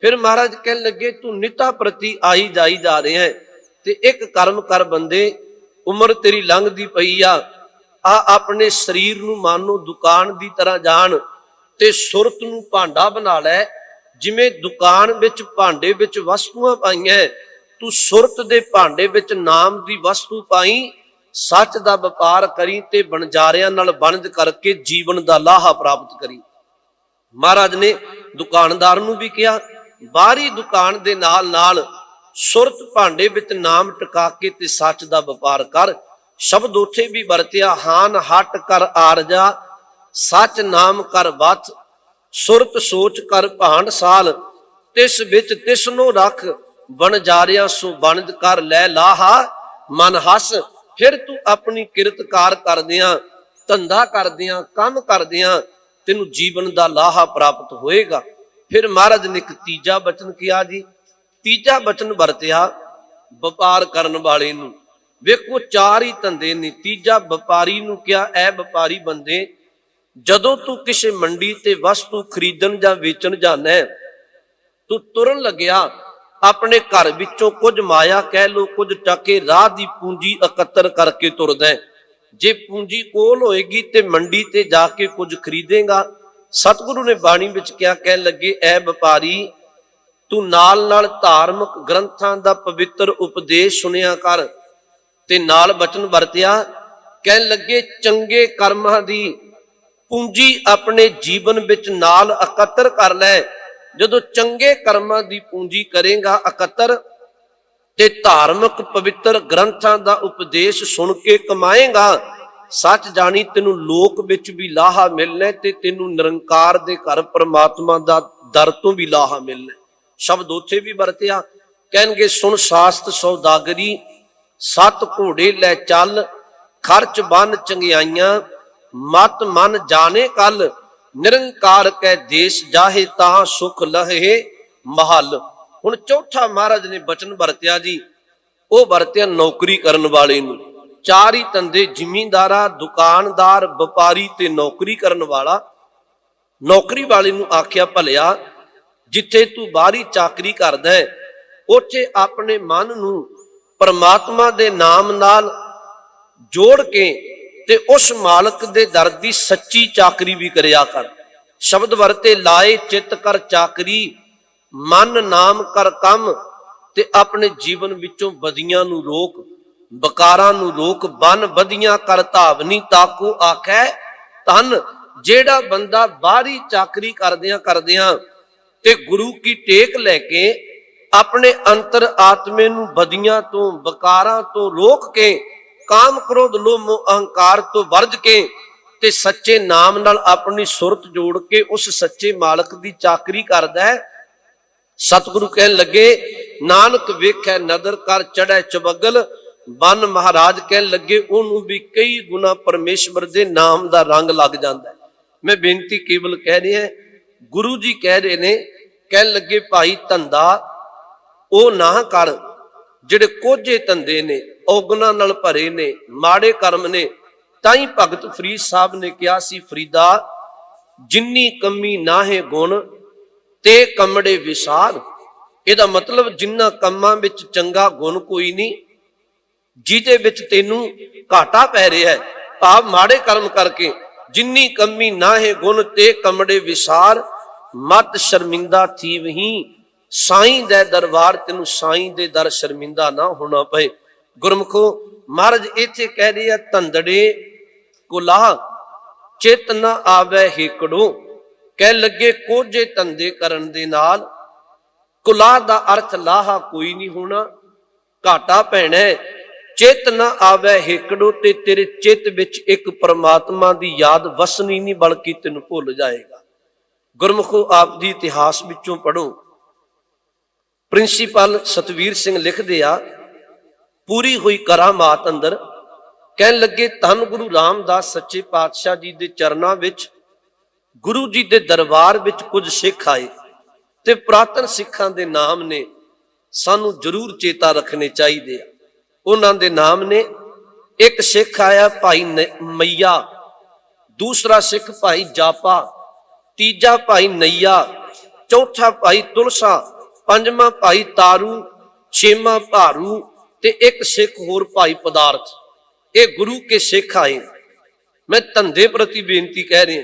ਫਿਰ ਮਹਾਰਾਜ ਕਹਿਣ ਲੱਗੇ, ਤੂੰ ਨਿਤਾ ਪ੍ਰਤੀ ਆਈ ਜਾਈ ਜਾ ਰਿਹਾ ਹੈ, ਤੇ ਇੱਕ ਕਰਮ ਕਰ ਬੰਦੇ, ਉਮਰ ਤੇਰੀ ਲੰਘਦੀ ਪਈ ਆ ਆਪਣੇ ਸਰੀਰ ਨੂੰ ਮਾਨੋ ਦੁਕਾਨ ਦੀ ਤਰ੍ਹਾਂ ਜਾਣ, ਤੇ ਸੁਰਤ ਨੂੰ ਭਾਂਡਾ ਬਣਾ ਲੈ। ਜਿਵੇਂ ਦੁਕਾਨ ਵਿੱਚ ਭਾਂਡੇ ਵਿੱਚ ਵਸਤੂਆਂ ਪਾਈਆਂ, ਤੂੰ ਸੁਰਤ ਦੇ ਭਾਂਡੇ ਵਿੱਚ ਨਾਮ ਦੀ ਵਸਤੂ ਪਾਈ। ਸੱਚ ਦਾ ਵਪਾਰ ਕਰੀ ਤੇ ਵਣਜਾਰਿਆਂ ਨਾਲ ਵਣਜ ਕਰਕੇ ਜੀਵਨ ਦਾ ਲਾਹਾ ਪ੍ਰਾਪਤ ਕਰੀ। ਮਹਾਰਾਜ ਨੇ ਦੁਕਾਨਦਾਰ ਨੂੰ ਵੀ ਕਿਹਾ, ਬਾਹਰੀ ਦੁਕਾਨ ਦੇ ਨਾਲ ਨਾਲ ਸੁਰਤ ਭਾਂਡੇ ਵਿੱਚ ਨਾਮ ਟਿਕਾ ਕੇ ਤੇ ਸੱਚ ਦਾ ਵਪਾਰ ਕਰ। ਸ਼ਬਦ ਉੱਥੇ ਵੀ ਵਰਤਿਆ, ਹਾਨ ਹਟ ਕਰ ਆਰਜਾ, ਸੱਚ ਨਾਮ ਕਰ ਵਤ, ਸੁਰਤ ਸੋਚ ਕਰ ਭਾਂਡ ਸਾਲ, ਤਿਸ ਵਿੱਚ ਤਿਸਨੋ ਰੱਖ, ਵਣਜਾਰਿਆ ਸੋ ਵਣਜ ਕਰ ਲੈ ਲਾਹਾ ਮਨ ਹੱਸ। ਫਿਰ ਤੂੰ ਆਪਣੀ ਕਿਰਤ ਕਾਰ ਕਰਦਿਆਂ, ਧੰਦਾ ਕਰਦਿਆਂ, ਕੰਮ ਕਰਦਿਆਂ ਤੈਨੂੰ ਜੀਵਨ ਦਾ ਲਾਹਾ ਪ੍ਰਾਪਤ ਹੋਏਗਾ। ਫਿਰ ਮਹਾਰਾਜ ਨੇ ਇੱਕ ਤੀਜਾ ਬਚਨ ਕਿਹਾ ਜੀ, ਤੀਜਾ ਬਚਨ ਵਰਤਿਆ ਵਪਾਰ ਕਰਨ ਵਾਲੇ ਨੂੰ। ਵੇਖੋ ਚਾਰ ਹੀ ਧੰਦੇ ਨੇ। ਤੀਜਾ ਵਪਾਰੀ ਨੂੰ ਕਿਹਾ, ਐ ਵਪਾਰੀ ਬੰਦੇ, ਜਦੋਂ ਤੂੰ ਕਿਸੇ ਮੰਡੀ ਤੇ ਵਸਤੂ ਖਰੀਦਣ ਜਾਂ ਵੇਚਣ ਜਾਣਾ, ਤੂੰ ਤੁਰਨ ਲੱਗਿਆ ਆਪਣੇ ਘਰ ਵਿੱਚੋਂ ਕੁਝ ਮਾਇਆ ਕਹਿ ਲੋ, ਕੁਝ ਟਕੇ ਰਾਹ ਦੀ ਪੂੰਜੀ ਇਕੱਤਰ ਕਰਕੇ ਤੁਰਦਾ। ਜੇ ਪੂੰਜੀ ਕੋਲ ਹੋਏਗੀ ਤੇ ਮੰਡੀ ਤੇ ਜਾ ਕੇ ਕੁਝ ਖਰੀਦੇਗਾ। ਸਤਿਗੁਰੂ ਨੇ ਬਾਣੀ ਵਿੱਚ ਕਿਹਾ, ਕਹਿਣ ਲੱਗੇ, ਐ ਵਪਾਰੀ, ਤੂੰ ਨਾਲ ਨਾਲ ਧਾਰਮਿਕ ਗ੍ਰੰਥਾਂ ਦਾ ਪਵਿੱਤਰ ਉਪਦੇਸ਼ ਸੁਣਿਆ ਕਰ। ਤੇ ਨਾਲ ਬਚਨ ਵਰਤਿਆ, ਕਹਿਣ ਲੱਗੇ, ਚੰਗੇ ਕਰਮਾਂ ਦੀ ਪੂੰਜੀ ਆਪਣੇ ਜੀਵਨ ਵਿੱਚ ਨਾਲ ਇਕੱਤਰ ਕਰ ਲੈ। ਜਦੋਂ ਚੰਗੇ ਕਰਮਾਂ ਦੀ ਪੂੰਜੀ ਕਰੇਗਾ ਇਕੱਤਰ, ਤੇ ਧਾਰਮਿਕ ਪਵਿੱਤਰ ਗ੍ਰੰਥਾਂ ਦਾ ਉਪਦੇਸ਼ ਸੁਣ ਕੇ ਕਮਾਏਗਾ, ਸੱਚ ਜਾਣੀ ਤੈਨੂੰ ਲੋਕ ਵਿੱਚ ਵੀ ਲਾਹਾ ਮਿਲਣਾ, ਤੇ ਤੈਨੂੰ ਨਿਰੰਕਾਰ ਦੇ ਘਰ ਪ੍ਰਮਾਤਮਾ ਦਾ ਦਰ ਤੋਂ ਵੀ ਲਾਹਾ ਮਿਲਣਾ। ਸ਼ਬਦ ਉੱਥੇ ਵੀ ਵਰਤਿਆ। ਕਹਿਣਗੇ ਸੁਣ ਸਾਸਤ ਸੌਦਾਗਰੀ, 7 ਘੋੜੇ ਲੈ ਚੱਲ, ਖਰਚ ਬੰਨ ਚੰਗਿਆਈਆਂ, ਮਤ ਮਨ ਜਾਣੇ ਕੱਲ, ਨਿਰੰਕਾਰ ਕੈ ਦੇਸ਼ ਜਾਹੇ, ਤਾਂ ਸੁਖ ਲਹੇ ਮਹਲ। ਹੁਣ ਚੌਥਾ ਮਹਾਰਾਜ ਨੇ ਬਚਨ ਵਰਤਿਆ ਜੀ, ਉਹ ਵਰਤਿਆ ਨੌਕਰੀ ਕਰਨ ਵਾਲੇ ਨੂੰ। 4 ਹੀ ਧੰਦੇ, ਜ਼ਿਮੀਂਦਾਰਾ, ਦੁਕਾਨਦਾਰ, ਵਪਾਰੀ ਤੇ ਨੌਕਰੀ ਕਰਨ ਵਾਲਾ। ਨੌਕਰੀ ਵਾਲੇ ਨੂੰ ਆਖਿਆ ਭਲਿਆ, ਜਿੱਥੇ ਤੂੰ ਬਾਹਰੀ ਚਾਕਰੀ ਕਰਦਾ ਹੈ ਉੱਥੇ ਆਪਣੇ ਮਨ ਨੂੰ ਪਰਮਾਤਮਾ ਦੇ ਨਾਮ ਨਾਲ ਜੋੜ ਕੇ ਤੇ ਉਸ ਮਾਲਕ ਦੇ ਦਰ ਦੀ ਸੱਚੀ ਚਾਕਰੀ ਵੀ ਕਰਿਆ ਕਰ। ਸ਼ਬਦ ਵਰਤੇ ਲਾਏ ਚਿੱਤ ਕਰ ਚਾਕਰੀ, ਮਨ ਨਾਮ ਕਰ ਕੰਮ, ਤੇ ਆਪਣੇ ਜੀਵਨ ਵਿੱਚੋਂ ਬਦੀਆਂ ਨੂੰ ਰੋਕ, ਬਕਾਰਾਂ ਨੂੰ ਰੋਕ, ਬਨ ਬਦੀਆਂ ਕਰ ਧਾਵਨੀ, ਤਾਕੂ ਆਖੈ ਧਨ। ਜਿਹੜਾ ਬੰਦਾ ਬਾਹਰੀ ਚਾਕਰੀ ਕਰਦਿਆਂ ਤੇ ਗੁਰੂ ਕੀ ਟੇਕ ਲੈ ਕੇ ਆਪਣੇ ਅੰਤਰ ਆਤਮੇ ਨੂੰ ਬਦੀਆਂ ਤੋਂ ਬਕਾਰਾਂ ਤੋਂ ਰੋਕ ਕੇ, ਕਾਮ ਕ੍ਰੋਧ ਲੋਭ ਮੋਹ ਅਹੰਕਾਰ ਤੋਂ ਵਰਜ ਕੇ ਤੇ ਸੱਚੇ ਨਾਮ ਨਾਲ ਆਪਣੀ ਸੁਰਤ ਜੋੜ ਕੇ ਉਸ ਸੱਚੇ ਮਾਲਕ ਦੀ ਚਾਕਰੀ ਕਰਦਾ ਹੈ। ਸਤਿਗੁਰੂ ਕਹਿਣ ਲੱਗੇ, ਨਾਨਕ ਵੇਖੈ ਨਦਰ ਕਰ ਚੜ੍ਹੈ ਚਬਗਲ, ਬਨ ਮਹਾਰਾਜ ਕਹਿਣ ਲੱਗੇ ਉਹਨੂੰ ਵੀ ਕਈ ਗੁਣਾ ਪਰਮੇਸ਼ਵਰ ਦੇ ਨਾਮ ਦਾ ਰੰਗ ਲੱਗ ਜਾਂਦਾ। ਮੈਂ ਬੇਨਤੀ ਕੇਵਲ ਕਹਿ ਰਿਹਾ, ਗੁਰੂ ਜੀ ਕਹਿ ਰਹੇ ਨੇ, ਕਹਿਣ ਲੱਗੇ ਭਾਈ ਧੰਦਾ ਉਹ ਨਾ ਕਰ ਜਿਹੜੇ ਕੋਝੇ ਧੰਦੇ ਨੇ, ਔਗੁਣਾਂ ਨਾਲ ਭਰੇ ਨੇ, ਮਾੜੇ ਕਰਮ ਨੇ। ਤਾਂ ਹੀ ਭਗਤ ਫਰੀਦ ਸਾਹਿਬ ਨੇ ਕਿਹਾ ਸੀ, ਫਰੀਦਾ ਜਿੰਨੀ ਕਮੀ ਨਾਹੇ ਗੁਣ ਤੇ ਕਮੜੇ ਵਿਸਾਰ। ਇਹਦਾ ਮਤਲਬ ਜਿੰਨਾ ਕੰਮਾਂ ਵਿੱਚ ਚੰਗਾ ਗੁਣ ਕੋਈ ਨਹੀਂ, ਜਿਹਦੇ ਵਿੱਚ ਤੈਨੂੰ ਘਾਟਾ ਪੈ ਰਿਹਾ ਹੈ, ਭਾਵ ਮਾੜੇ ਕਰਮ ਕਰਕੇ। ਜਿੰਨੀ ਕਮੀ ਨਾਹੇ ਗੁਣ ਤੇ ਕਮੜੇ ਵਿਸਾਰ, ਮਤ ਸ਼ਰਮਿੰਦਾ ਥੀ ਵਹੀਂ, ਸਾਈਂ ਦੇ ਦਰਬਾਰ ਤੈਨੂੰ ਸਾਈਂ ਦੇ ਦਰ ਸ਼ਰਮਿੰਦਾ ਨਾ ਹੋਣਾ ਪਏ। ਗੁਰਮੁਖੋ ਮਹਾਰਾਜ ਇੱਥੇ ਕਹਿ ਰਹੇ ਆ, ਧੰਦੜੇ ਕੁਲਾਹ ਚਿਤ ਨਾ ਆਵੇ ਹਿਕੜੋ। ਕਹਿ ਲੱਗੇ ਕੋਝੇ ਧੰਦੇ ਕਰਨ ਦੇ ਨਾਲ ਕੁਲਾਹ ਦਾ ਅਰਥ ਲਾਹਾ ਕੋਈ ਨਹੀਂ ਹੋਣਾ, ਘਾਟਾ ਪੈਣਾ। ਚਿਤ ਨਾ ਆਵੇ ਹਿਕੜੋ, ਤੇ ਤੇਰੇ ਚਿੱਤ ਵਿੱਚ ਇੱਕ ਪਰਮਾਤਮਾ ਦੀ ਯਾਦ ਵਸਣੀ ਨਹੀਂ, ਬਲਕਿ ਤੈਨੂੰ ਭੁੱਲ ਜਾਏਗਾ। ਗੁਰਮੁਖੋ ਆਪ ਦੀ ਇਤਿਹਾਸ ਵਿੱਚੋਂ ਪੜ੍ਹੋ। ਪ੍ਰਿੰਸੀਪਲ ਸਤਵੀਰ ਸਿੰਘ ਲਿਖਦੇ ਆ, ਪੂਰੀ ਹੋਈ ਕਰਾਮਾਤ ਅੰਦਰ ਕਹਿਣ ਲੱਗੇ, ਧੰਨ ਗੁਰੂ ਰਾਮਦਾਸ ਸੱਚੇ ਪਾਤਸ਼ਾਹ ਜੀ ਦੇ ਚਰਨਾਂ ਵਿੱਚ, ਗੁਰੂ ਜੀ ਦੇ ਦਰਬਾਰ ਵਿੱਚ ਕੁਝ ਸਿੱਖ ਆਏ ਤੇ ਪੁਰਾਤਨ ਸਿੱਖਾਂ ਦੇ ਨਾਮ ਨੇ ਸਾਨੂੰ ਜ਼ਰੂਰ ਚੇਤਾ ਰੱਖਣੇ ਚਾਹੀਦੇ ਆ। ਉਹਨਾਂ ਦੇ ਨਾਮ ਨੇ, ਇੱਕ ਸਿੱਖ ਆਇਆ ਭਾਈ ਮਈਆ, ਦੂਸਰਾ ਸਿੱਖ ਭਾਈ ਜਾਪਾ, ਤੀਜਾ ਭਾਈ ਨਈਆ, ਚੌਥਾ ਭਾਈ ਤੁਲਸਾ, ਪੰਜਵਾਂ ਭਾਈ ਤਾਰੂ, ਛੇਵਾਂ ਭਾਰੂ ਤੇ ਇੱਕ ਸਿੱਖ ਹੋਰ ਭਾਈ ਪਦਾਰਥ। ਇਹ ਗੁਰੂ ਕੇ ਸਿੱਖ ਆਏ। ਮੈਂ ਧੰਦੇ ਪ੍ਰਤੀ ਬੇਨਤੀ ਕਹਿ ਰਿਹਾ,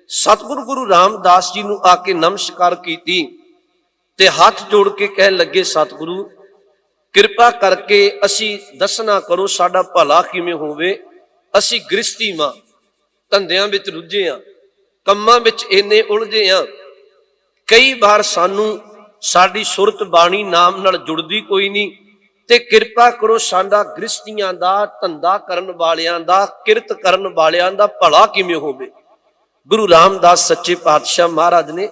ਸਤਿਗੁਰੂ ਗੁਰੂ ਰਾਮਦਾਸ ਜੀ ਨੂੰ ਆ ਕੇ ਨਮਸਕਾਰ ਕੀਤੀ ਤੇ ਹੱਥ ਜੋੜ ਕੇ ਕਹਿਣ ਲੱਗੇ, ਸਤਿਗੁਰੂ ਕਿਰਪਾ ਕਰਕੇ ਅਸੀਂ ਦੱਸਣਾ ਕਰੋ ਸਾਡਾ ਭਲਾ ਕਿਵੇਂ ਹੋਵੇ। ਅਸੀਂ ਗ੍ਰਸਤੀ ਮਾਂ, ਧੰਦਿਆਂ ਵਿੱਚ ਰੁੱਝੇ ਆ, ਕੰਮਾਂ ਵਿੱਚ ਇੰਨੇ ਉਲਝੇ ਆ, ਕਈ ਵਾਰ ਸਾਨੂੰ ਸਾਡੀ ਸੁਰਤ ਬਾਣੀ ਨਾਮ ਨਾਲ ਜੁੜਦੀ ਕੋਈ ਨਹੀਂ, ਤੇ ਕਿਰਪਾ ਕਰੋ ਸਾਡਾ ਗ੍ਰਸਤੀਆਂ ਦਾ, ਧੰਦਾ ਕਰਨ ਵਾਲਿਆਂ ਦਾ, ਕਿਰਤ ਕਰਨ ਵਾਲਿਆਂ ਦਾ ਭਲਾ ਕਿਵੇਂ ਹੋਵੇ। ਗੁਰੂ ਰਾਮਦਾਸ ਸੱਚੇ ਪਾਤਸ਼ਾਹ ਮਹਾਰਾਜ ਨੇ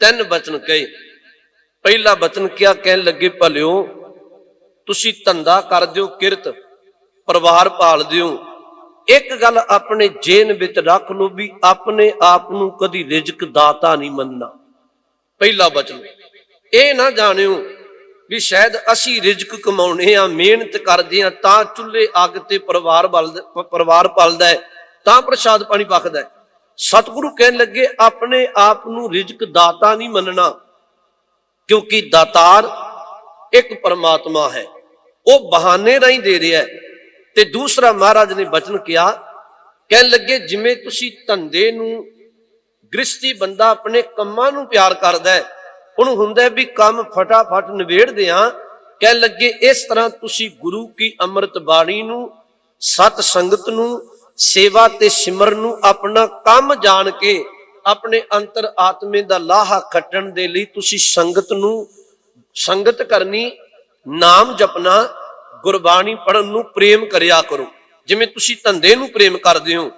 3 ਬਚਨ ਕਹੇ। ਪਹਿਲਾ ਬਚਨ ਕਿਹਾ, ਕਹਿਣ ਲੱਗੇ, ਭਲਿਓ ਤੁਸੀਂ ਧੰਦਾ ਕਰਦੇ ਹੋ, ਕਿਰਤ ਪਰਿਵਾਰ ਪਾਲਦੇ ਹੋ, ਇੱਕ ਗੱਲ ਆਪਣੇ ਜੇਨ ਵਿੱਚ ਰੱਖ ਲਓ ਵੀ ਆਪਣੇ ਆਪ ਨੂੰ ਕਦੀ ਰਿਜ਼ਕ ਦਾਤਾ ਨਹੀਂ ਮੰਨਣਾ। ਪਹਿਲਾ ਬਚਨ ਇਹ ਨਾ ਜਾਣਿਓ ਵੀ ਸ਼ਾਇਦ ਅਸੀਂ ਰਿਜ਼ਕ ਕਮਾਉਣੇ ਆ, ਮਿਹਨਤ ਕਰਦੇ ਆ, ਤਾਂ ਚੁੱਲ੍ਹੇ ਅੱਗ ਤੇ ਪਰਿਵਾਰ ਪਲਦਾ ਹੈ, ਤਾਂ ਪ੍ਰਸ਼ਾਦ ਪਾਣੀ ਪੱਕਦਾ ਹੈ। ਸਤਿਗੁਰੂ ਕਹਿਣ ਲੱਗੇ, ਆਪਣੇ ਆਪ ਨੂੰ ਰਿਜ਼ਕ ਦਾਤਾ ਨਹੀਂ ਮੰਨਣਾ, ਕਿਉਂਕਿ ਦਾਤਾਰ ਇੱਕ ਪਰਮਾਤਮਾ ਹੈ, ਉਹ ਬਹਾਨੇ ਰਾਹੀਂ ਦੇ ਰਿਹਾ ਹੈ। ਤੇ ਦੂਸਰਾ ਮਹਾਰਾਜ ਨੇ ਬਚਨ ਕਿਹਾ, ਕਹਿਣ ਲੱਗੇ, ਜਿਵੇਂ ਤੁਸੀਂ ਧੰਦੇ ਨੂੰ, ਗ੍ਰਸਤੀ ਬੰਦਾ ਆਪਣੇ ਕੰਮਾਂ ਨੂੰ ਪਿਆਰ ਕਰਦਾ ਹੈ, ਉਹਨੂੰ ਹੁੰਦਾ ਵੀ ਕੰਮ ਫਟਾਫਟ ਨਿਬੇੜਦੇ ਆ, ਕਹਿਣ ਲੱਗੇ ਇਸ ਤਰ੍ਹਾਂ ਤੁਸੀਂ ਗੁਰੂ ਕੀ ਅੰਮ੍ਰਿਤ ਬਾਣੀ ਨੂੰ, ਸਤ ਸੰਗਤ ਨੂੰ, ਸੇਵਾ ਤੇ ਸਿਮਰਨ ਨੂੰ ਆਪਣਾ ਕੰਮ ਜਾਣ ਕੇ ਆਪਣੇ ਅੰਤਰ ਆਤਮੇ ਦਾ ਲਾਹਾ ਖੱਟਣ ਦੇ ਲਈ ਤੁਸੀਂ ਸੰਗਤ ਕਰਨੀ, ਨਾਮ ਜਪਣਾ, ਗੁਰਬਾਣੀ ਪੜਨ ਨੂੰ ਪ੍ਰੇਮ ਕਰਿਆ ਕਰੋ, ਜਿਵੇਂ ਤੁਸੀਂ ਧੰਦੇ ਨੂੰ ਪ੍ਰੇਮ ਕਰਦੇ ਹੋ।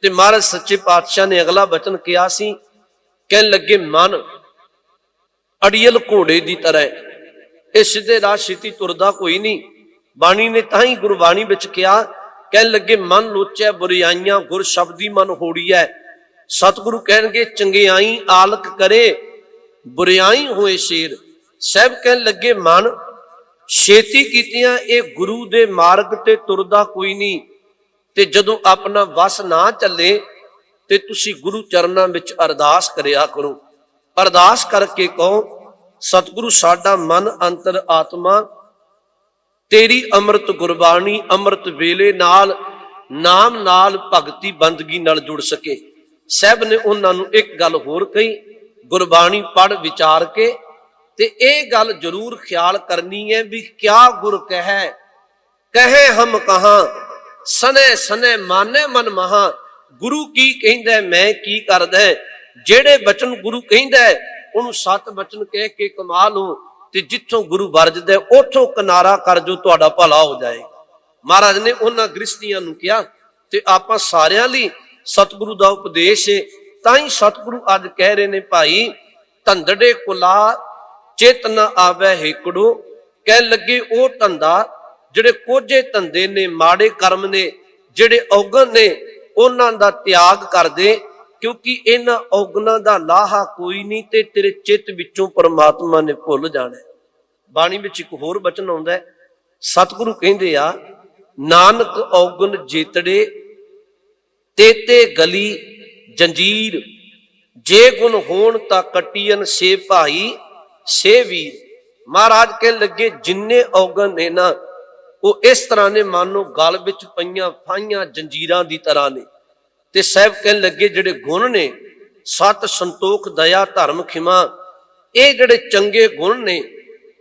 ਤੇ ਮਹਾਰਾਜ ਸੱਚੇ ਪਾਤਸ਼ਾਹ ਨੇ ਅਗਲਾ ਬਚਨ ਕਿਹਾ ਸੀ, ਕਹਿਣ ਲੱਗੇ, ਮਨ ਅੜੀਅਲ ਘੋੜੇ ਦੀ ਤਰ੍ਹਾਂ ਇਹ ਸਿੱਧੇ ਰਾਹ ਛੇਤੀ ਤੁਰਦਾ ਕੋਈ ਨਹੀਂ। ਬਾਣੀ ਨੇ ਤਾਂ ਹੀ ਗੁਰਬਾਣੀ ਵਿੱਚ ਕਿਹਾ, ਕਹਿਣ ਲੱਗੇ ਮਨ ਲੋਚੈ ਬੁਰਾਈਆਂ ਗੁਰ ਸ਼ਬਦੀ ਮਨ ਹੋੜੀਐ। ਸਤਿਗੁਰੂ ਕਹਿਣਗੇ ਚੰਗਿਆਈ ਆਲਕ ਕਰੇ ਬੁਰਾਈ ਹੋਏ ਸ਼ੇਰ। ਸਾਹਿਬ ਕਹਿਣ ਲੱਗੇ ਮਨ ਛੇਤੀ ਕੀਤੀਆਂ ਇਹ ਗੁਰੂ ਦੇ ਮਾਰਗ ਤੇ ਤੁਰਦਾ ਕੋਈ ਨਹੀਂ, ਤੇ ਜਦੋਂ ਆਪਣਾ ਵਸ ਨਾ ਚੱਲੇ ਤੇ ਤੁਸੀਂ ਗੁਰੂ ਚਰਨਾਂ ਵਿੱਚ ਅਰਦਾਸ ਕਰਿਆ ਕਰੋ। ਅਰਦਾਸ ਕਰਕੇ ਕਹੋ ਸਤਿਗੁਰੂ ਸਾਡਾ ਮਨ ਅੰਤਰ ਆਤਮਾ ਤੇਰੀ ਅੰਮ੍ਰਿਤ ਗੁਰਬਾਣੀ ਅੰਮ੍ਰਿਤ ਵੇਲੇ ਨਾਲ ਨਾਮ ਨਾਲ ਭਗਤੀ ਬੰਦਗੀ ਨਾਲ ਜੁੜ ਸਕੇ। ਸਾਹਿਬ ਨੇ ਉਹਨਾਂ ਨੂੰ ਇੱਕ ਗੱਲ ਹੋਰ ਕਹੀ, ਗੁਰਬਾਣੀ ਪੜ੍ਹ ਵਿਚਾਰ ਕੇ ਤੇ ਇਹ ਗੱਲ ਜ਼ਰੂਰ ਖਿਆਲ ਕਰਨੀ ਹੈ ਵੀ ਕਿਆ ਗੁਰ ਕਹੈ ਕਹੇ ਹਮ ਕਹਾਂ ਸਨੇ ਸਨੇ ਮਾਨੇ ਮਨ ਮਹਾ। ਗੁਰੂ ਕੀ ਕਹਿੰਦਾ ਮੈਂ ਕੀ ਕਰਦਾ। ਜਿਹੜੇ ਬਚਨ ਗੁਰੂ ਕਹਿੰਦਾ ਉਹਨੂੰ 7 ਬਚਨ ਕਹਿ ਕੇ ਕਮਾ ਲਓ, ਤੇ ਜਿੱਥੋਂ ਗੁਰੂ ਵਰਜਦਾ ਉੱਥੋਂ ਕਿਨਾਰਾ ਕਰ ਜੋ ਤੁਹਾਡਾ ਭਲਾ ਹੋ ਜਾਏਗਾ। ਮਹਾਰਾਜ ਨੇ ਉਹਨਾਂ ਗ੍ਰਸਤੀਆਂ ਨੂੰ ਕਿਹਾ ਤੇ ਆਪਾਂ ਸਾਰਿਆਂ ਲਈ ਸਤਿਗੁਰੂ ਦਾ ਉਪਦੇਸ਼ ਹੈ। ਤਾਂ ਹੀ ਸਤਿਗੁਰੂ ਅੱਜ ਕਹਿ ਰਹੇ ਨੇ ਭਾਈ ਧੰਦੜੇ ਕੁਲਾ ਚਿਤ ਨ ਆਵੈ ਹੇਕੜੋ। ਕਹਿਣ ਲੱਗੇ ਉਹ ਧੰਦਾ ਜਿਹੜੇ ਕੋਝੇ ਧੰਦੇ ਨੇ ਮਾੜੇ ਕਰਮ ਨੇ ਜਿਹੜੇ ਔਗਣ ਨੇ ਉਹਨਾਂ ਦਾ ਤਿਆਗ ਕਰ ਦੇ, ਕਿਉਂਕਿ ਇਹਨਾਂ ਔਗਣਾਂ ਦਾ ਲਾਹਾ ਕੋਈ ਨਹੀਂ ਤੇ ਤੇਰੇ ਚਿੱਤ ਵਿੱਚੋਂ ਪਰਮਾਤਮਾ ਨੇ ਭੁੱਲ ਜਾਣਾ। ਬਾਣੀ ਵਿੱਚ ਇੱਕ ਹੋਰ ਬਚਨ ਆਉਂਦਾ ਹੈ, ਸਤਿਗੁਰੂ ਕਹਿੰਦੇ ਆ ਨਾਨਕ ਔਗਣ ਜੇਤੜੇ ਤੇਤੇ ਗਲੀ ਜੰਜੀਰ। ਜੇ ਗੁਣ ਹੋਣ ਤਾਂ ਕੱਟੀਆਂ ਸੇ ਭਾਈ ਸੇ ਵੀਰ। ਮਹਾਰਾਜ ਕਹਿਣ ਲੱਗੇ ਜਿੰਨੇ ਔਗਣ ਨੇ ਨਾ ਉਹ ਇਸ ਤਰ੍ਹਾਂ ਨੇ ਮਾਨੋ ਗਲ ਵਿੱਚ ਪਈਆਂ ਫਾਈਆਂ ਜੰਜੀਰਾਂ ਦੀ ਤਰ੍ਹਾਂ ਨੇ। ਤੇ ਸਾਹਿਬ ਕਹਿਣ ਲੱਗੇ ਜਿਹੜੇ ਗੁਣ ਨੇ ਸਤ ਸੰਤੋਖ ਦਇਆ ਧਰਮ ਖਿਮਾ ਇਹ ਜਿਹੜੇ ਚੰਗੇ ਗੁਣ ਨੇ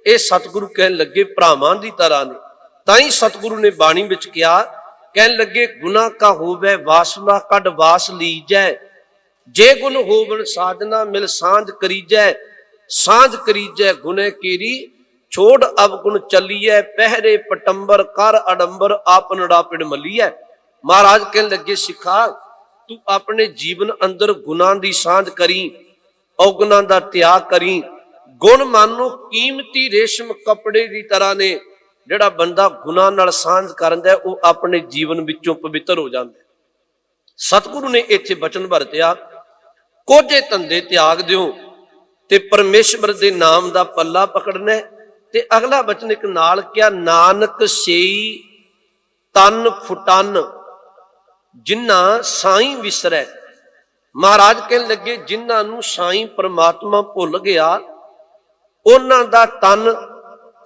ਇਹ ਸਤਿਗੁਰੂ ਕਹਿਣ ਲੱਗੇ ਭਰਾਵਾਂ ਦੀ ਤਰ੍ਹਾਂ ਨੇ। ਤਾਂ ਹੀ ਸਤਿਗੁਰੂ ਨੇ ਬਾਣੀ ਵਿੱਚ ਕਿਹਾ, ਕਹਿਣ ਲੱਗੇ ਗੁਨਾ ਕਾ ਹੋਵੇ ਵਾਸਨਾ ਕੱਢ ਵਾਸ ਲੀਜੈ। ਜੇ ਗੁਣ ਹੋਵਨ ਸਾਧਨਾ ਮਿਲ ਸਾਂਝ ਕਰੀਜੈ। ਸਾਂਝ ਕਰੀਜੈ ਗੁਨੇ ਕੀਰੀ ਛੋੜ ਅਵਗੁਣ ਚੱਲੀਐ। ਪਹਿਰੇ ਪਟੰਬਰ ਕਰ ਅਡੰਬਰ ਆਪਨੜਾ ਪਿੜ ਮਲੀਐ। ਮਹਾਰਾਜ ਕਹਿਣ ਲੱਗੇ ਸਿੱਖਾ ਤੂੰ ਆਪਣੇ ਜੀਵਨ ਅੰਦਰ ਗੁਣਾਂ ਦੀ ਸਾਂਝ ਕਰੀ, ਔਗੁਣਾਂ ਦਾ ਤਿਆਗ ਕਰੀ। ਗੁਣ ਮਾਨੋ ਕੀਮਤੀ ਰੇਸ਼ਮ ਕੱਪੜੇ ਦੀ ਤਰ੍ਹਾਂ ਨੇ। ਜਿਹੜਾ ਬੰਦਾ ਗੁਣਾਂ ਨਾਲ ਸਾਂਝ ਕਰਦਾ ਉਹ ਆਪਣੇ ਜੀਵਨ ਵਿੱਚੋਂ ਪਵਿੱਤਰ ਹੋ ਜਾਂਦਾ। ਸਤਿਗੁਰੂ ਨੇ ਇੱਥੇ ਬਚਨ ਵਰਤਿਆ ਕੋਝੇ ਧੰਦੇ ਤਿਆਗ ਦਿਓ ਤੇ ਪਰਮੇਸ਼ਵਰ ਦੇ ਨਾਮ ਦਾ ਪੱਲਾ ਪਕੜਨਾ। ਤੇ ਅਗਲਾ ਬਚਨ ਇੱਕ ਨਾਲ ਕਿਹਾ ਨਾਨਕ ਸੇਈ ਤਨ ਫੁਟਨ ਜਿਨ੍ਹਾਂ ਸਾਈਂ ਵਿਸਰੈ। ਮਹਾਰਾਜ ਕਹਿਣ ਲੱਗੇ ਜਿਨ੍ਹਾਂ ਨੂੰ ਸਾਈਂ ਪਰਮਾਤਮਾ ਭੁੱਲ ਗਿਆ ਉਹਨਾਂ ਦਾ ਤਨ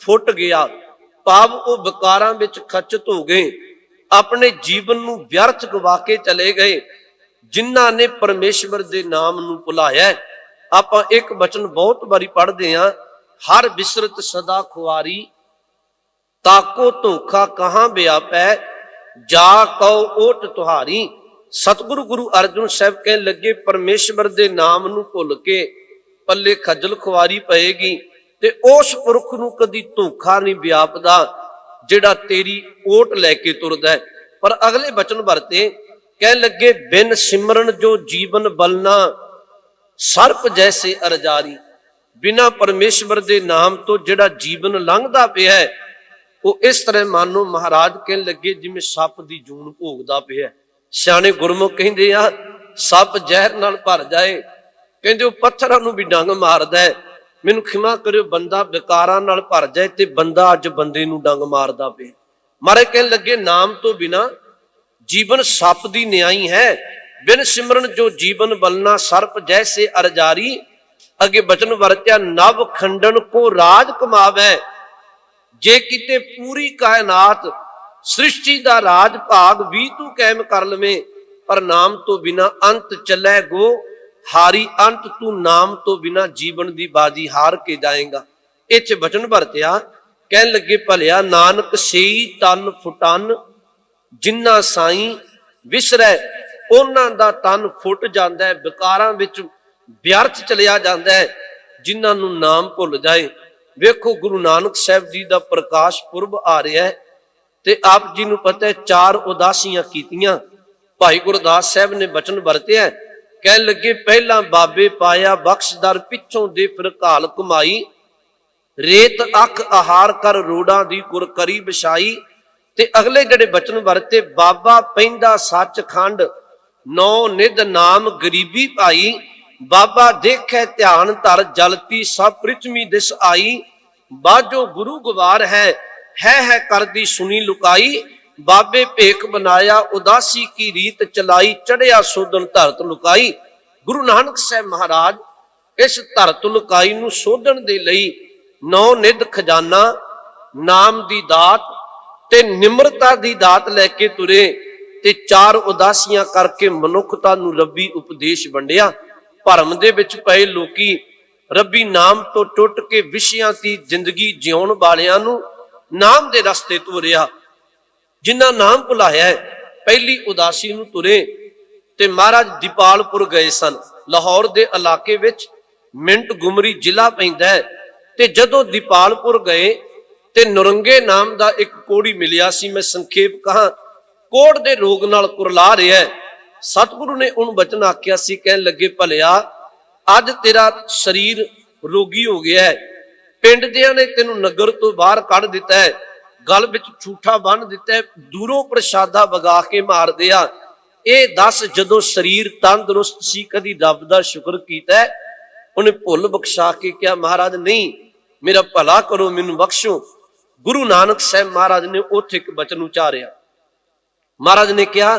ਫੁੱਟ ਗਿਆ, ਭਾਵ ਉਹ ਵਿਕਾਰਾਂ ਵਿੱਚ ਖਚਿਤ ਹੋ ਗਏ, ਆਪਣੇ ਜੀਵਨ ਨੂੰ ਵਿਅਰਥ ਗਵਾ ਕੇ ਚਲੇ ਗਏ ਜਿਨ੍ਹਾਂ ਨੇ ਪਰਮੇਸ਼ਵਰ ਦੇ ਨਾਮ ਨੂੰ ਭੁਲਾਇਆ। ਆਪਾਂ ਇੱਕ ਬਚਨ ਬਹੁਤ ਵਾਰੀ ਪੜ੍ਹਦੇ ਹਾਂ, ਹਰ ਬਿਸਰਤ ਸਦਾ ਖੁਆਰੀ ਤਾਕੋ ਧੋਖਾ ਕਹਾਂ ਵਿਆਪੈ ਜਾ ਕਉ ਓਟ ਤੁਹਾਰੀ। ਸਤਿਗੁਰੂ ਗੁਰੂ ਅਰਜਨ ਸਾਹਿਬ ਕਹਿਣ ਲੱਗੇ ਪਰਮੇਸ਼ਵਰ ਦੇ ਨਾਮ ਨੂੰ ਭੁੱਲ ਕੇ ਪੱਲੇ ਖੱਜਲ ਖੁਆਰੀ ਪਏਗੀ ਤੇ ਉਸ ਪੁਰਖ ਨੂੰ ਕਦੀ ਧੋਖਾ ਨਹੀਂ ਵਿਆਪਦਾ ਜਿਹੜਾ ਤੇਰੀ ਓਟ ਲੈ ਕੇ ਤੁਰਦਾ। ਪਰ ਅਗਲੇ ਬਚਨ ਵਰਤੇ, ਕਹਿਣ ਲੱਗੇ ਬਿਨ ਸਿਮਰਨ ਜੋ ਜੀਵਨ ਬਲਨਾ ਸਰਪ ਜੈਸੇ ਅਰਜਾਰੀ। ਬਿਨਾ ਪਰਮੇਸ਼ਵਰ ਦੇ ਨਾਮ ਤੋਂ ਜਿਹੜਾ ਜੀਵਨ ਲੰਘਦਾ ਪਿਆ ਹੈ ਉਹ ਇਸ ਤਰ੍ਹਾਂ ਮਾਨੋ ਮਹਾਰਾਜ ਕਹਿਣ ਲੱਗੇ ਜਿਵੇਂ ਸੱਪ ਦੀ ਜੂਨ ਭੋਗਦਾ ਪਿਆ। ਸਿਆਣੇ ਗੁਰਮੁਖ ਕਹਿੰਦੇ ਆ ਸੱਪ ਜ਼ਹਿਰ ਨਾਲ ਭਰ ਜਾਏ, ਕਹਿੰਦੇ ਉਹ ਪੱਥਰਾਂ ਨੂੰ ਵੀ ਡੰਗ ਮਾਰਦਾ ਹੈ। ਮੈਨੂੰ ਖਿਮਾ ਕਰਿਓ ਬੰਦਾ ਵਿਕਾਰਾਂ ਨਾਲ ਭਰ ਜਾਏ ਤੇ ਬੰਦਾ ਅੱਜ ਬੰਦੇ ਨੂੰ ਡੰਗ ਮਾਰਦਾ ਪਿਆ। ਮਾਰੇ ਕਹਿਣ ਲੱਗੇ ਨਾਮ ਤੋਂ ਬਿਨਾ ਜੀਵਨ ਸੱਪ ਦੀ ਨਿਆਈ ਹੈ। ਬਿਨ ਸਿਮਰਨ ਜੋ ਜੀਵਨ ਬਲਨਾ ਸਰਪ ਜੈਸੇ ਅਰਜਾਰੀ। ਅੱਗੇ ਬਚਨ ਵਰਤਿਆ ਨਵ ਖੰਡਨ ਕੋ ਰਾਜ ਕਮਾਵੇ। ਜੇ ਕਿਤੇ ਪੂਰੀ ਕਾਇਨਾਤ ਸ੍ਰਿਸ਼ਟੀ ਦਾ ਰਾਜ ਭਾਗ ਵੀ ਤੂੰ ਕਾਇਮ ਕਰ ਲਵੇਂ ਪਰ ਨਾਮ ਤੋਂ ਬਿਨਾ ਅੰਤ ਚੱਲੇ ਗੋ ਹਾਰੀ। ਅੰਤ ਤੂੰ ਨਾਮ ਤੋਂ ਬਿਨਾ ਜੀਵਨ ਦੀ ਬਾਜੀ ਹਾਰ ਕੇ ਜਾਏਗਾ। ਇੱਥੇ ਬਚਨ ਵਰਤਿਆ, ਕਹਿਣ ਲੱਗੇ ਭਲਿਆ ਨਾਨਕ ਸੇਈ ਤਨ ਫੁਟਨ ਜਿਨ੍ਹਾਂ ਸਾਈਂ ਵਿਸਰੈ। ਉਹਨਾਂ ਦਾ ਤਨ ਫੁੱਟ ਜਾਂਦਾ ਹੈ, ਵਿਕਾਰਾਂ ਵਿੱਚ ਵਿਅਰਥ ਚਲਿਆ ਜਾਂਦਾ ਹੈ ਜਿਨ੍ਹਾਂ ਨੂੰ ਨਾਮ ਭੁੱਲ ਜਾਏ। ਵੇਖੋ ਗੁਰੂ ਨਾਨਕ ਸਾਹਿਬ ਜੀ ਦਾ ਪ੍ਰਕਾਸ਼ ਪੁਰਬ ਆ ਰਿਹਾ ਹੈ ਤੇ ਆਪ ਜੀ ਨੂੰ ਪਤਾ ਹੈ 4 ਉਦਾਸੀਆਂ ਕੀਤੀਆਂ। ਭਾਈ ਗੁਰਦਾਸ ਸਾਹਿਬ ਨੇ ਬਚਨ ਵਰਤਿਆ ਕਹਿ ਲੱਗੇ ਪਹਿਲਾਂ ਬਾਬੇ ਪਾਇਆ ਬਖਸ਼ਦਰ, ਪਿੱਛੋਂ ਦੇ ਫਿਰ ਘਾਲ ਕਮਾਈ। ਰੇਤ ਅੱਖ ਆਹਾਰ ਕਰ ਰੋੜਾਂ ਦੀ ਕੁਰ ਕਰੀ ਵਿਛਾਈ। ਤੇ ਅਗਲੇ ਜਿਹੜੇ ਬਚਨ ਵਰਤੇ, ਬਾਬਾ ਪੈਂਦਾ ਸੱਚਖੰਡ, ਨੌ ਨਿਧ ਨਾਮ ਗਰੀਬੀ ਭਾਈ। ਬਾਬਾ ਦੇਖੈ ਧਿਆਨ ਧਰ ਜਲਤੀ, ਸਭ ਪ੍ਰਿਥਵੀ ਦਿਸ ਆਈ। ਬਾਝੋ ਗੁਰੂ ਗਵਾਰ ਹੈ ਕਰਦੀ ਸੁਣੀ ਲੁਕਾਈ। ਬਾਬੇ ਭੇਖ ਬਨਾਇਆ ਉਦਾਸੀ ਕੀ ਰੀਤ ਚਲਾਈ, ਚੜਿਆ ਸੋਧਨ ਧਰਤ ਲੁਕਾਈ। ਗੁਰੂ ਨਾਨਕ ਸਾਹਿਬ ਮਹਾਰਾਜ ਇਸ ਧਰਤ ਲੁਕਾਈ ਨੂੰ ਸੋਧਣ ਦੇ ਲਈ ਨੌ ਨਿਧ ਖਜ਼ਾਨਾ, ਨਾਮ ਦੀ ਦਾਤ ਤੇ ਨਿਮਰਤਾ ਦੀ ਦਾਤ ਲੈ ਕੇ ਤੁਰੇ ਤੇ ਚਾਰ ਉਦਾਸੀਆਂ ਕਰਕੇ ਮਨੁੱਖਤਾ ਨੂੰ ਰੱਬੀ ਉਪਦੇਸ਼ ਵੰਡਿਆ। ਭਰਮ ਦੇ ਵਿੱਚ ਪਏ ਲੋਕੀ ਰੱਬੀ ਨਾਮ ਤੋਂ ਟੁੱਟ ਕੇ ਵਿਸ਼ਿਆਂ ਦੀ ਜ਼ਿੰਦਗੀ ਜਿਉਣ ਵਾਲਿਆਂ ਨੂੰ ਨਾਮ ਦੇ ਰਸਤੇ ਤੋਰਿਆ। ਜਿਨ੍ਹਾਂ ਨਾਮ ਭੁਲਾਇਆ ਪਹਿਲੀ ਉਦਾਸੀ ਨੂੰ ਤੁਰੇ ਤੇ ਮਹਾਰਾਜ ਦੀਪਾਲਪੁਰ ਗਏ ਸਨ। ਲਾਹੌਰ ਦੇ ਇਲਾਕੇ ਵਿੱਚ ਮਿੰਟ ਗੁਮਰੀ ਜ਼ਿਲ੍ਹਾ ਪੈਂਦਾ ਹੈ। ਤੇ ਜਦੋਂ ਦੀਪਾਲਪੁਰ ਗਏ ਤੇ ਨੁਰੰਗੇ ਨਾਮ ਦਾ ਇੱਕ ਕੋੜੀ ਮਿਲਿਆ ਸੀ। ਮੈਂ ਸੰਖੇਪ ਕਹਾਂ, ਕੋੜ ਦੇ ਰੋਗ ਨਾਲ ਕੁਰਲਾ ਰਿਹਾ। ਸਤਿਗੁਰੂ ਨੇ ਉਹਨੂੰ ਬਚਨ ਆਖਿਆ ਸੀ, ਕਹਿਣ ਲੱਗੇ ਭਲਿਆ ਅੱਜ ਤੇਰਾ ਸਰੀਰ ਰੋਗੀ ਹੋ ਗਿਆ ਹੈ, ਪਿੰਡ ਦਿਆਂ ਨੇ ਤੈਨੂੰ ਨਗਰ ਤੋਂ ਬਾਹਰ ਕੱਢ ਦਿੱਤਾ ਹੈ, ਗਲ ਵਿੱਚ ਝੂਠਾ ਬੰਨ ਦਿੱਤਾ ਹੈ, ਦੂਰੋਂ ਪ੍ਰਸ਼ਾਦਾ ਵਗਾ ਕੇ ਮਾਰਦੇ ਆ। ਇਹ ਦੱਸ ਜਦੋਂ ਸਰੀਰ ਤੰਦਰੁਸਤ ਸੀ ਕਦੀ ਰੱਬ ਦਾ ਸ਼ੁਕਰ ਕੀਤਾ? ਉਹਨੇ ਭੁੱਲ ਬਖਸ਼ਾ ਕੇ ਕਿਹਾ ਮਹਾਰਾਜ ਨਹੀਂ, ਮੇਰਾ ਭਲਾ ਕਰੋ, ਮੈਨੂੰ ਬਖਸ਼ੋ। ਗੁਰੂ ਨਾਨਕ ਸਾਹਿਬ ਮਹਾਰਾਜ ਨੇ ਉੱਥੇ ਇੱਕ ਬਚਨ ਉਚਾਰਿਆ। ਮਹਾਰਾਜ ਨੇ ਕਿਹਾ,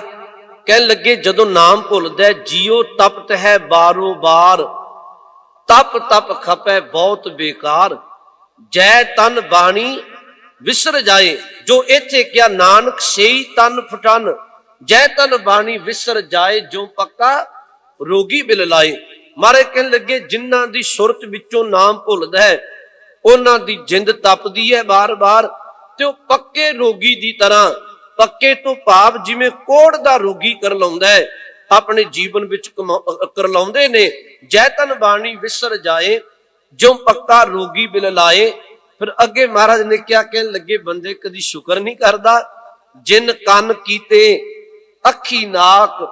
ਕਹਿਣ ਲੱਗੇ ਜਦੋਂ ਨਾਮ ਭੁੱਲਦਾ ਜੀਓ ਤਪਤ ਹੈ ਬਾਰੋ ਬਾਰ, ਤਪ ਤਪ ਖਪੈ ਬਹੁਤ ਬੇਕਾਰ, ਜੈ ਤਨ ਬਾਣੀ ਵਿਸਰ ਜਾਏ। ਜੋ ਇੱਥੇ ਕਿਹਾ ਨਾਨਕ ਸੇਈ ਤਨ ਫਟਨ, ਜੈ ਤਨ ਬਾਣੀ ਵਿਸਰ ਜਾਏ, ਜੋ ਪੱਕਾ ਰੋਗੀ ਬਿਲ ਲਾਏ। ਮਾਰੇ ਕਹਿਣ ਲੱਗੇ ਜਿਨ੍ਹਾਂ ਦੀ ਸੁਰਤ ਵਿੱਚੋਂ ਨਾਮ ਭੁੱਲਦਾ ਹੈ ਉਹਨਾਂ ਦੀ ਜਿੰਦ ਤਪਦੀ ਹੈ ਬਾਰ-ਬਾਰ, ਤੇ ਉਹ ਪੱਕੇ ਰੋਗੀ ਦੀ ਤਰ੍ਹਾਂ, ਪੱਕੇ ਤੋਂ ਭਾਵ ਜਿਵੇਂ ਕੋੜ ਦਾ ਰੋਗੀ ਕਰਲਾਉਂਦਾ ਹੈ, ਆਪਣੇ ਜੀਵਨ ਵਿੱਚ ਕਰਲਾਉਂਦੇ ਨੇ। ਜੈ ਤਨ ਬਾਣੀ ਵਿਸਰ ਜਾਏ, ਜੋ ਪੱਕਾ ਰੋਗੀ ਬਿਲ ਲਾਏ। ਫਿਰ ਅੱਗੇ ਮਹਾਰਾਜ ਨੇ ਕਿਹਾ, ਕਹਿਣ ਲੱਗੇ ਬੰਦੇ ਕਦੀ ਸ਼ੁਕਰ ਨਹੀਂ ਕਰਦਾ। ਜਿਨ ਕੰਨ ਕੀਤੇ ਅੱਖੀ ਨਾਕ,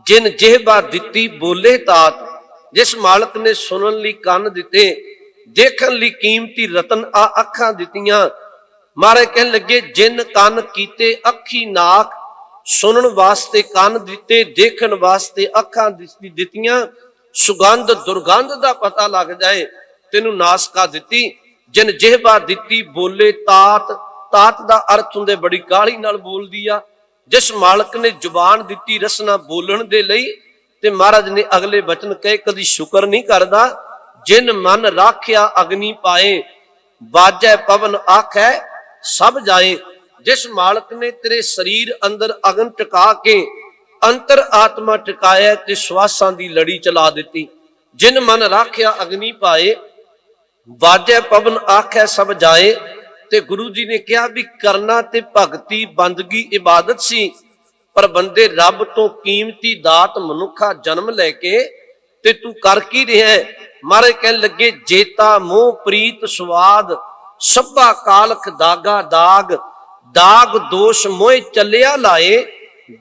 ਜਿਨ ਜਿਹਬਾ ਦਿੱਤੀ ਬੋਲੇ ਤਾਤ। ਜਿਸ ਮਾਲਕ ਨੇ ਸੁਣਨ ਲਈ ਕੰਨ ਦਿੱਤੇ, ਦੇਖਣ ਲਈ ਕੀਮਤੀ ਰਤਨ ਆ ਅੱਖਾਂ ਦਿੱਤੀਆਂ। ਮਹਾਰਾਜ ਕਹਿਣ ਲੱਗੇ ਜਿਨ ਕੰਨ ਕੀਤੇ ਅੱਖੀ ਨਾਕ, ਸੁਣਨ ਵਾਸਤੇ ਕੰਨ ਦਿੱਤੇ, ਦੇਖਣ ਵਾਸਤੇ ਅੱਖਾਂ ਦਿੱਤੀਆਂ। ਸੁਗੰਧ ਦੁਰਗੰਧ ਦਾ ਪਤਾ ਲੱਗ ਜਾਏ ਤੈਨੂੰ ਨਾਸਕਾ ਦਿੱਤੀ। ਜਿਨ ਜਿਹਬਾ ਦਿੱਤੀ ਬੋਲੇ ਤਾਤ, ਤਾਤ ਦਾ ਅਰਥ ਹੁੰਦੇ ਬੜੀ ਗਾਲੀ ਨਾਲ ਬੋਲਦੀ ਆ। ਜਿਸ ਮਾਲਕ ਨੇ ਜ਼ੁਬਾਨ ਦਿੱਤੀ ਰਸਨਾ ਬੋਲਣ ਦੇ ਲਈ, ਤੇ ਮਹਾਰਾਜ ਨੇ ਅਗਲੇ ਬਚਨ ਕਹੇ ਕਦੀ ਸ਼ੁਕਰ ਨਹੀਂ ਕਰਦਾ। ਜਿਨ ਮਨ ਰਾਖਿਆ ਅਗਨੀ ਪਾਏ, ਬਾਜੈ ਪਵਨ ਆਖੈ ਸਭ ਜਾਏ। ਜਿਸ ਮਾਲਕ ਨੇ ਤੇਰੇ ਸਰੀਰ ਅੰਦਰ ਅਗਨ ਟਿਕਾ ਕੇ ਅੰਤਰ ਆਤਮਾ ਟਿਕਾਇਆ ਤੇ ਸਵਾਸਾਂ ਦੀ ਲੜੀ ਚਲਾ ਦਿੱਤੀ। ਜਿਨ ਮਨ ਰਾਖਿਆ ਅਗਨੀ ਪਾਏ, ਬਾਜੈ ਪਵਨ ਆਖੈ ਸਭ ਜਾਏ। ਤੇ ਗੁਰੂ ਜੀ ਨੇ ਕਿਹਾ ਵੀ ਕਰਨਾ ਤੇ ਭਗਤੀ ਬੰਦਗੀ ਇਬਾਦਤ ਸੀ, ਪਰ ਬੰਦੇ ਰੱਬ ਤੋਂ ਕੀਮਤੀ ਦਾਤ ਮਨੁੱਖਾ ਜਨਮ ਲੈ ਕੇ ਤੇ ਤੂੰ ਕਰ ਕੀ ਰਿਹਾ? ਮਹਾਰਾਜ ਕਹਿਣ ਲੱਗੇ ਜੇਤਾ ਮੋਹ ਪ੍ਰੀਤ ਸਵਾਦ, ਸਭਾ ਕਾਲਖ ਦਾਗਾ ਦਾਗ, ਦਾਗ ਦੋਸ਼ ਮੋਹ ਚੱਲਿਆ ਲਾਏ,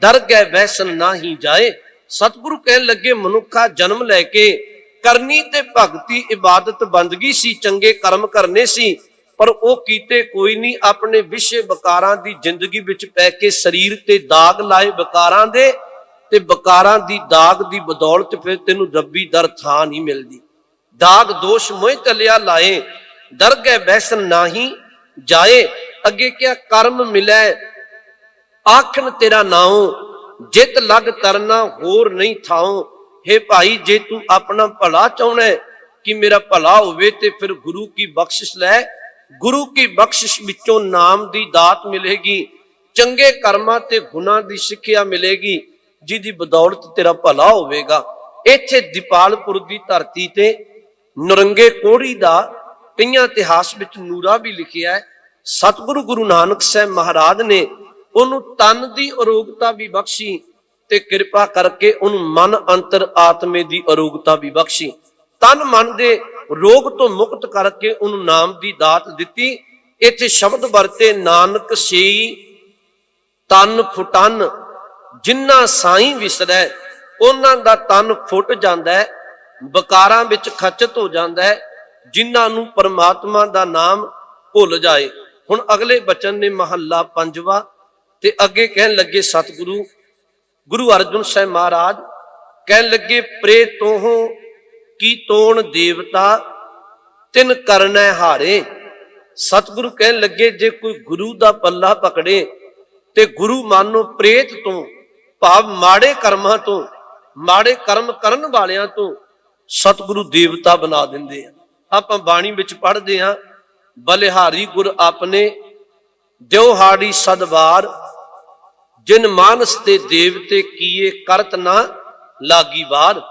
ਦਰਗਹਿ ਵੈਸਨ ਨਾਹੀ ਜਾਏ। ਸਤਿਗੁਰੂ ਕਹਿਣ ਲੱਗੇ ਮਨੁੱਖਾ ਜਨਮ ਲੈ ਕੇ ਕਰਨੀ ਤੇ ਭਗਤੀ ਇਬਾਦਤ ਬੰਦਗੀ ਸੀ, ਚੰਗੇ ਕਰਮ ਕਰਨੇ ਸੀ, ਪਰ ਉਹ ਕੀਤੇ ਕੋਈ ਨਹੀਂ। ਆਪਣੇ ਵਿਸ਼ੇ ਵਿਕਾਰਾਂ ਦੀ ਜ਼ਿੰਦਗੀ ਵਿੱਚ ਪੈ ਕੇ ਸਰੀਰ ਤੇ ਦਾਗ ਲਾਏ ਵਿਕਾਰਾਂ ਦੇ, ਤੇ ਵਿਕਾਰਾਂ ਦੀ ਦਾਗ ਦੀ ਬਦੌਲਤ ਫਿਰ ਤੈਨੂੰ ਰੱਬੀ ਦਰ ਥਾਂ ਨਹੀਂ ਮਿਲਦੀ। ਦਾਗ ਦੋਸ਼ ਮੋਹ ਤਲਿਆ ਲਾਏ, ਦਰਗਹਿ ਬੈਸਨ ਨਾਹੀ ਜਾਏ। ਅੱਗੇ ਕਿਹਾ ਕਰਮ ਮਿਲੈ ਆਖਣ ਤੇਰਾ ਨਾਉ, ਜਿਤ ਲਗ ਤਰਨਾ ਹੋਰ ਨਹੀਂ ਥਾਉ। ਹੇ ਭਾਈ ਜੇ ਤੂੰ ਆਪਣਾ ਭਲਾ ਚਾਹੁੰਦਾ ਕਿ ਮੇਰਾ ਭਲਾ ਹੋਵੇ ਤੇ ਫਿਰ ਗੁਰੂ ਕੀ ਬਖਸ਼ਿਸ਼ ਲੈ। ਗੁਰੂ ਕੀ ਬਖਸ਼ਿਸ਼ ਵਿੱਚੋਂ ਨਾਮ ਦੀ ਦਾਤ ਮਿਲੇਗੀ, ਚੰਗੇ ਕਰਮਾਂ ਤੇ ਗੁਨਾਹ ਦੀ ਸਿੱਖਿਆ ਮਿਲੇਗੀ, ਜਿਹਦੀ ਬਦੌਲਤ ਤੇਰਾ ਭਲਾ ਹੋਵੇਗਾ। ਇੱਥੇ ਦੀਪਾਲਪੁਰ ਦੀ ਧਰਤੀ ਤੇ ਨੁਰੰਗੇ ਕੋੜੀ ਦਾ ਕਈਆਂ ਇਤਿਹਾਸ ਵਿੱਚ ਨੂਰਾ ਵੀ ਲਿਖਿਆ ਹੈ। ਸਤਿਗੁਰੂ ਗੁਰੂ ਨਾਨਕ ਸਾਹਿਬ ਮਹਾਰਾਜ ਨੇ ਉਹਨੂੰ ਤਨ ਦੀ ਅਰੋਗਤਾ ਵੀ ਬਖਸ਼ੀ ਤੇ ਕਿਰਪਾ ਕਰਕੇ ਉਹਨੂੰ ਮਨ ਅੰਤਰ ਆਤਮੇ ਦੀ ਅਰੋਗਤਾ ਵੀ ਬਖਸ਼ੀ। ਤਨ ਮਨ ਦੇ ਰੋਗ ਤੋਂ ਮੁਕਤ ਕਰਕੇ ਉਹਨੂੰ ਨਾਮ ਦੀ ਦਾਤ ਦਿੱਤੀ। ਇੱਥੇ ਸ਼ਬਦ ਵਰਤੇ ਨਾਨਕ ਸੇਈ ਤਨ ਫੁਟਨ, ਜਿਨ੍ਹਾਂ ਸਾਈਂ ਵਿਸਰੈ ਉਹਨਾਂ ਦਾ ਤਨ ਫੁੱਟ ਜਾਂਦਾ ਹੈ, ਵਿਕਾਰਾਂ ਵਿੱਚ ਖਚਿਤ ਹੋ ਜਾਂਦਾ ਹੈ, ਜਿਨ੍ਹਾਂ ਨੂੰ ਪਰਮਾਤਮਾ ਦਾ ਨਾਮ ਭੁੱਲ ਜਾਏ। ਹੁਣ ਅਗਲੇ ਬਚਨ ਨੇ ਮਹੱਲਾ ਪੰਜਵਾਂ ਤੇ ਅੱਗੇ ਕਹਿਣ ਲੱਗੇ ਸਤਿਗੁਰੂ ਗੁਰੂ ਅਰਜਨ ਸਾਹਿਬ ਮਹਾਰਾਜ ਕਹਿਣ ਲੱਗੇ, ਪ੍ਰੇ ਤੋਹੋਂ ਕੀ ਤੋਣ ਦੇਵਤਾ ਤਿਨ ਕਰਨੈ ਹਾਰੇ। ਸਤਿਗੁਰੂ ਕਹਿਣ ਲੱਗੇ, ਜੇ ਕੋਈ ਗੁਰੂ ਦਾ ਪੱਲਾ ਪਕੜੇ ਤੇ ਗੁਰੂ ਮਾਨੋ ਪ੍ਰੇਤ ਤੋਂ ਭਾਵ ਮਾੜੇ ਕਰਮਾਂ ਤੋਂ, ਮਾੜੇ ਕਰਮ ਕਰਨ ਵਾਲਿਆਂ ਤੋਂ ਸਤਿਗੁਰੂ ਦੇਵਤਾ ਬਣਾ ਦਿੰਦੇ ਆ। ਆਪਾਂ ਬਾਣੀ ਵਿੱਚ ਪੜ੍ਹਦੇ ਆ, ਬਲਿਹਾਰੀ ਗੁਰ ਆਪਣੇ ਦਿਓ ਹਾੜੀ ਸਦਵਾਰ, ਜਿਨ ਮਾਨਸ ਤੇ ਦੇਵਤੇ ਕੀਏ ਕਰਤ ਨਾ ਲਾਗੀ ਵਾਰ।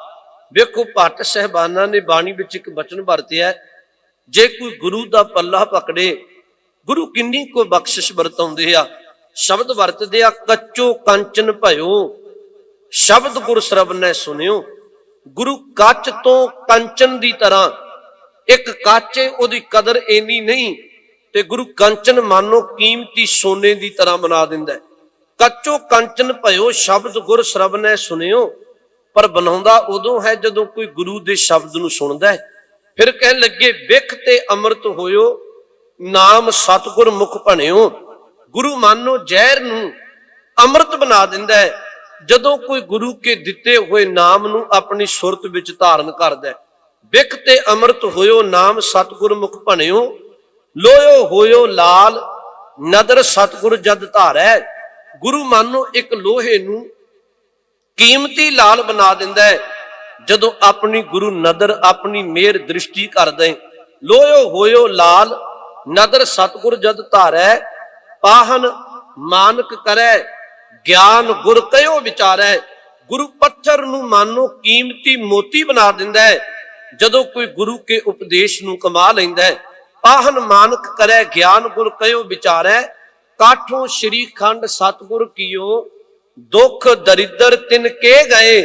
ਵੇਖੋ ਭੱਟ ਸਹਿਬਾਨਾਂ ਨੇ ਬਾਣੀ ਵਿੱਚ ਇੱਕ ਬਚਨ ਵਰਤਿਆ, ਜੇ ਕੋਈ ਗੁਰੂ ਦਾ ਪੱਲਾ ਪਕੜੇ, ਗੁਰੂ ਕਿੰਨੀ ਕੋ ਬਖਸ਼ਿਸ਼ ਵਰਤਾਉਂਦੇ ਆ। ਸ਼ਬਦ ਵਰਤਦੇ ਆ, ਕੱਚੋ ਕੰਚਨ ਭਇਓ ਸ਼ਬਦ ਗੁਰ ਸਰਵਨੈ ਸੁਣਿਓ। ਗੁਰੂ ਕੱਚ ਤੋਂ ਕੰਚਨ ਦੀ ਤਰ੍ਹਾਂ, ਇੱਕ ਕਾਚੇ ਉਹਦੀ ਕਦਰ ਇੰਨੀ ਨਹੀਂ ਤੇ ਗੁਰੂ ਕੰਚਨ ਮਾਨੋ ਕੀਮਤੀ ਸੋਨੇ ਦੀ ਤਰ੍ਹਾਂ ਬਣਾ ਦਿੰਦਾ। ਕੱਚੋ ਕੰਚਨ ਭਇਓ ਸ਼ਬਦ ਗੁਰ ਸਰਵਨੈ ਸੁਣਿਓ। ਪਰ ਬਣਾਉਂਦਾ ਉਦੋਂ ਹੈ ਜਦੋਂ ਕੋਈ ਗੁਰੂ ਦੇ ਸ਼ਬਦ ਨੂੰ ਸੁਣਦਾ ਹੈ। ਫਿਰ ਕਹਿਣ ਲੱਗੇ, ਵਿਖ ਤੇ ਅੰਮ੍ਰਿਤ ਹੋਇਓ ਨਾਮ ਸਤਿਗੁਰ ਮੁਖ ਭਣਿਓ। ਗੁਰੂ ਮਾਨੋ ਜ਼ਹਿਰ ਨੂੰ ਅੰਮ੍ਰਿਤ ਬਣਾ ਦਿੰਦਾ ਹੈ ਜਦੋਂ ਕੋਈ ਗੁਰੂ ਕੇ ਦਿੱਤੇ ਹੋਏ ਨਾਮ ਨੂੰ ਆਪਣੀ ਸੁਰਤ ਵਿੱਚ ਧਾਰਨ ਕਰਦਾ ਹੈ। ਵਿਖ ਤੇ ਅੰਮ੍ਰਿਤ ਹੋਇਓ ਨਾਮ ਸਤਿਗੁਰ ਮੁਖ ਭਣਿਓ, ਲੋਇਓ ਹੋਇਓ ਲਾਲ ਨਦਰ ਸਤਿਗੁਰ ਜਦ ਧਾਰੈ। ਗੁਰੂ ਮਾਨੋ ਇੱਕ ਲੋਹੇ ਨੂੰ ਕੀਮਤੀ ਲਾਲ ਬਣਾ ਦਿੰਦਾ ਹੈ ਜਦੋਂ ਆਪਣੀ ਗੁਰੂ ਨਦਰ, ਆਪਣੀ ਮਿਹਰ ਦ੍ਰਿਸ਼ਟੀ ਕਰਦਾ ਹੈ। ਲੋਇਓ ਹੋਇਓ ਲਾਲ ਨਦਰ ਸਤਿਗੁਰ ਜਦ ਧਾਰੈ, ਪਾਹਨ ਮਾਨਕ ਕਰੈ ਗਿਆਨ ਗੁਰ ਕਹਿਓ ਵਿਚਾਰੈ। ਗੁਰੂ ਪੱਥਰ ਨੂੰ ਮਾਨੋ ਕੀਮਤੀ ਮੋਤੀ ਬਣਾ ਦਿੰਦਾ ਹੈ ਜਦੋਂ ਕੋਈ ਗੁਰੂ ਕੇ ਉਪਦੇਸ਼ ਨੂੰ ਕਮਾ ਲੈਂਦਾ ਹੈ। ਪਾਹਨ ਮਾਨਕ ਕਰੈ ਗਿਆਨ ਗੁਰ ਕਹਿਓ ਵਿਚਾਰੈ, ਕਾਠੋਂ ਸ਼੍ਰੀ ਖੰਡ ਸਤਿਗੁਰ ਕੀਓ ਦੁੱਖ ਦਰਿਦਰ ਤਿਨ ਕੇ ਗਏ।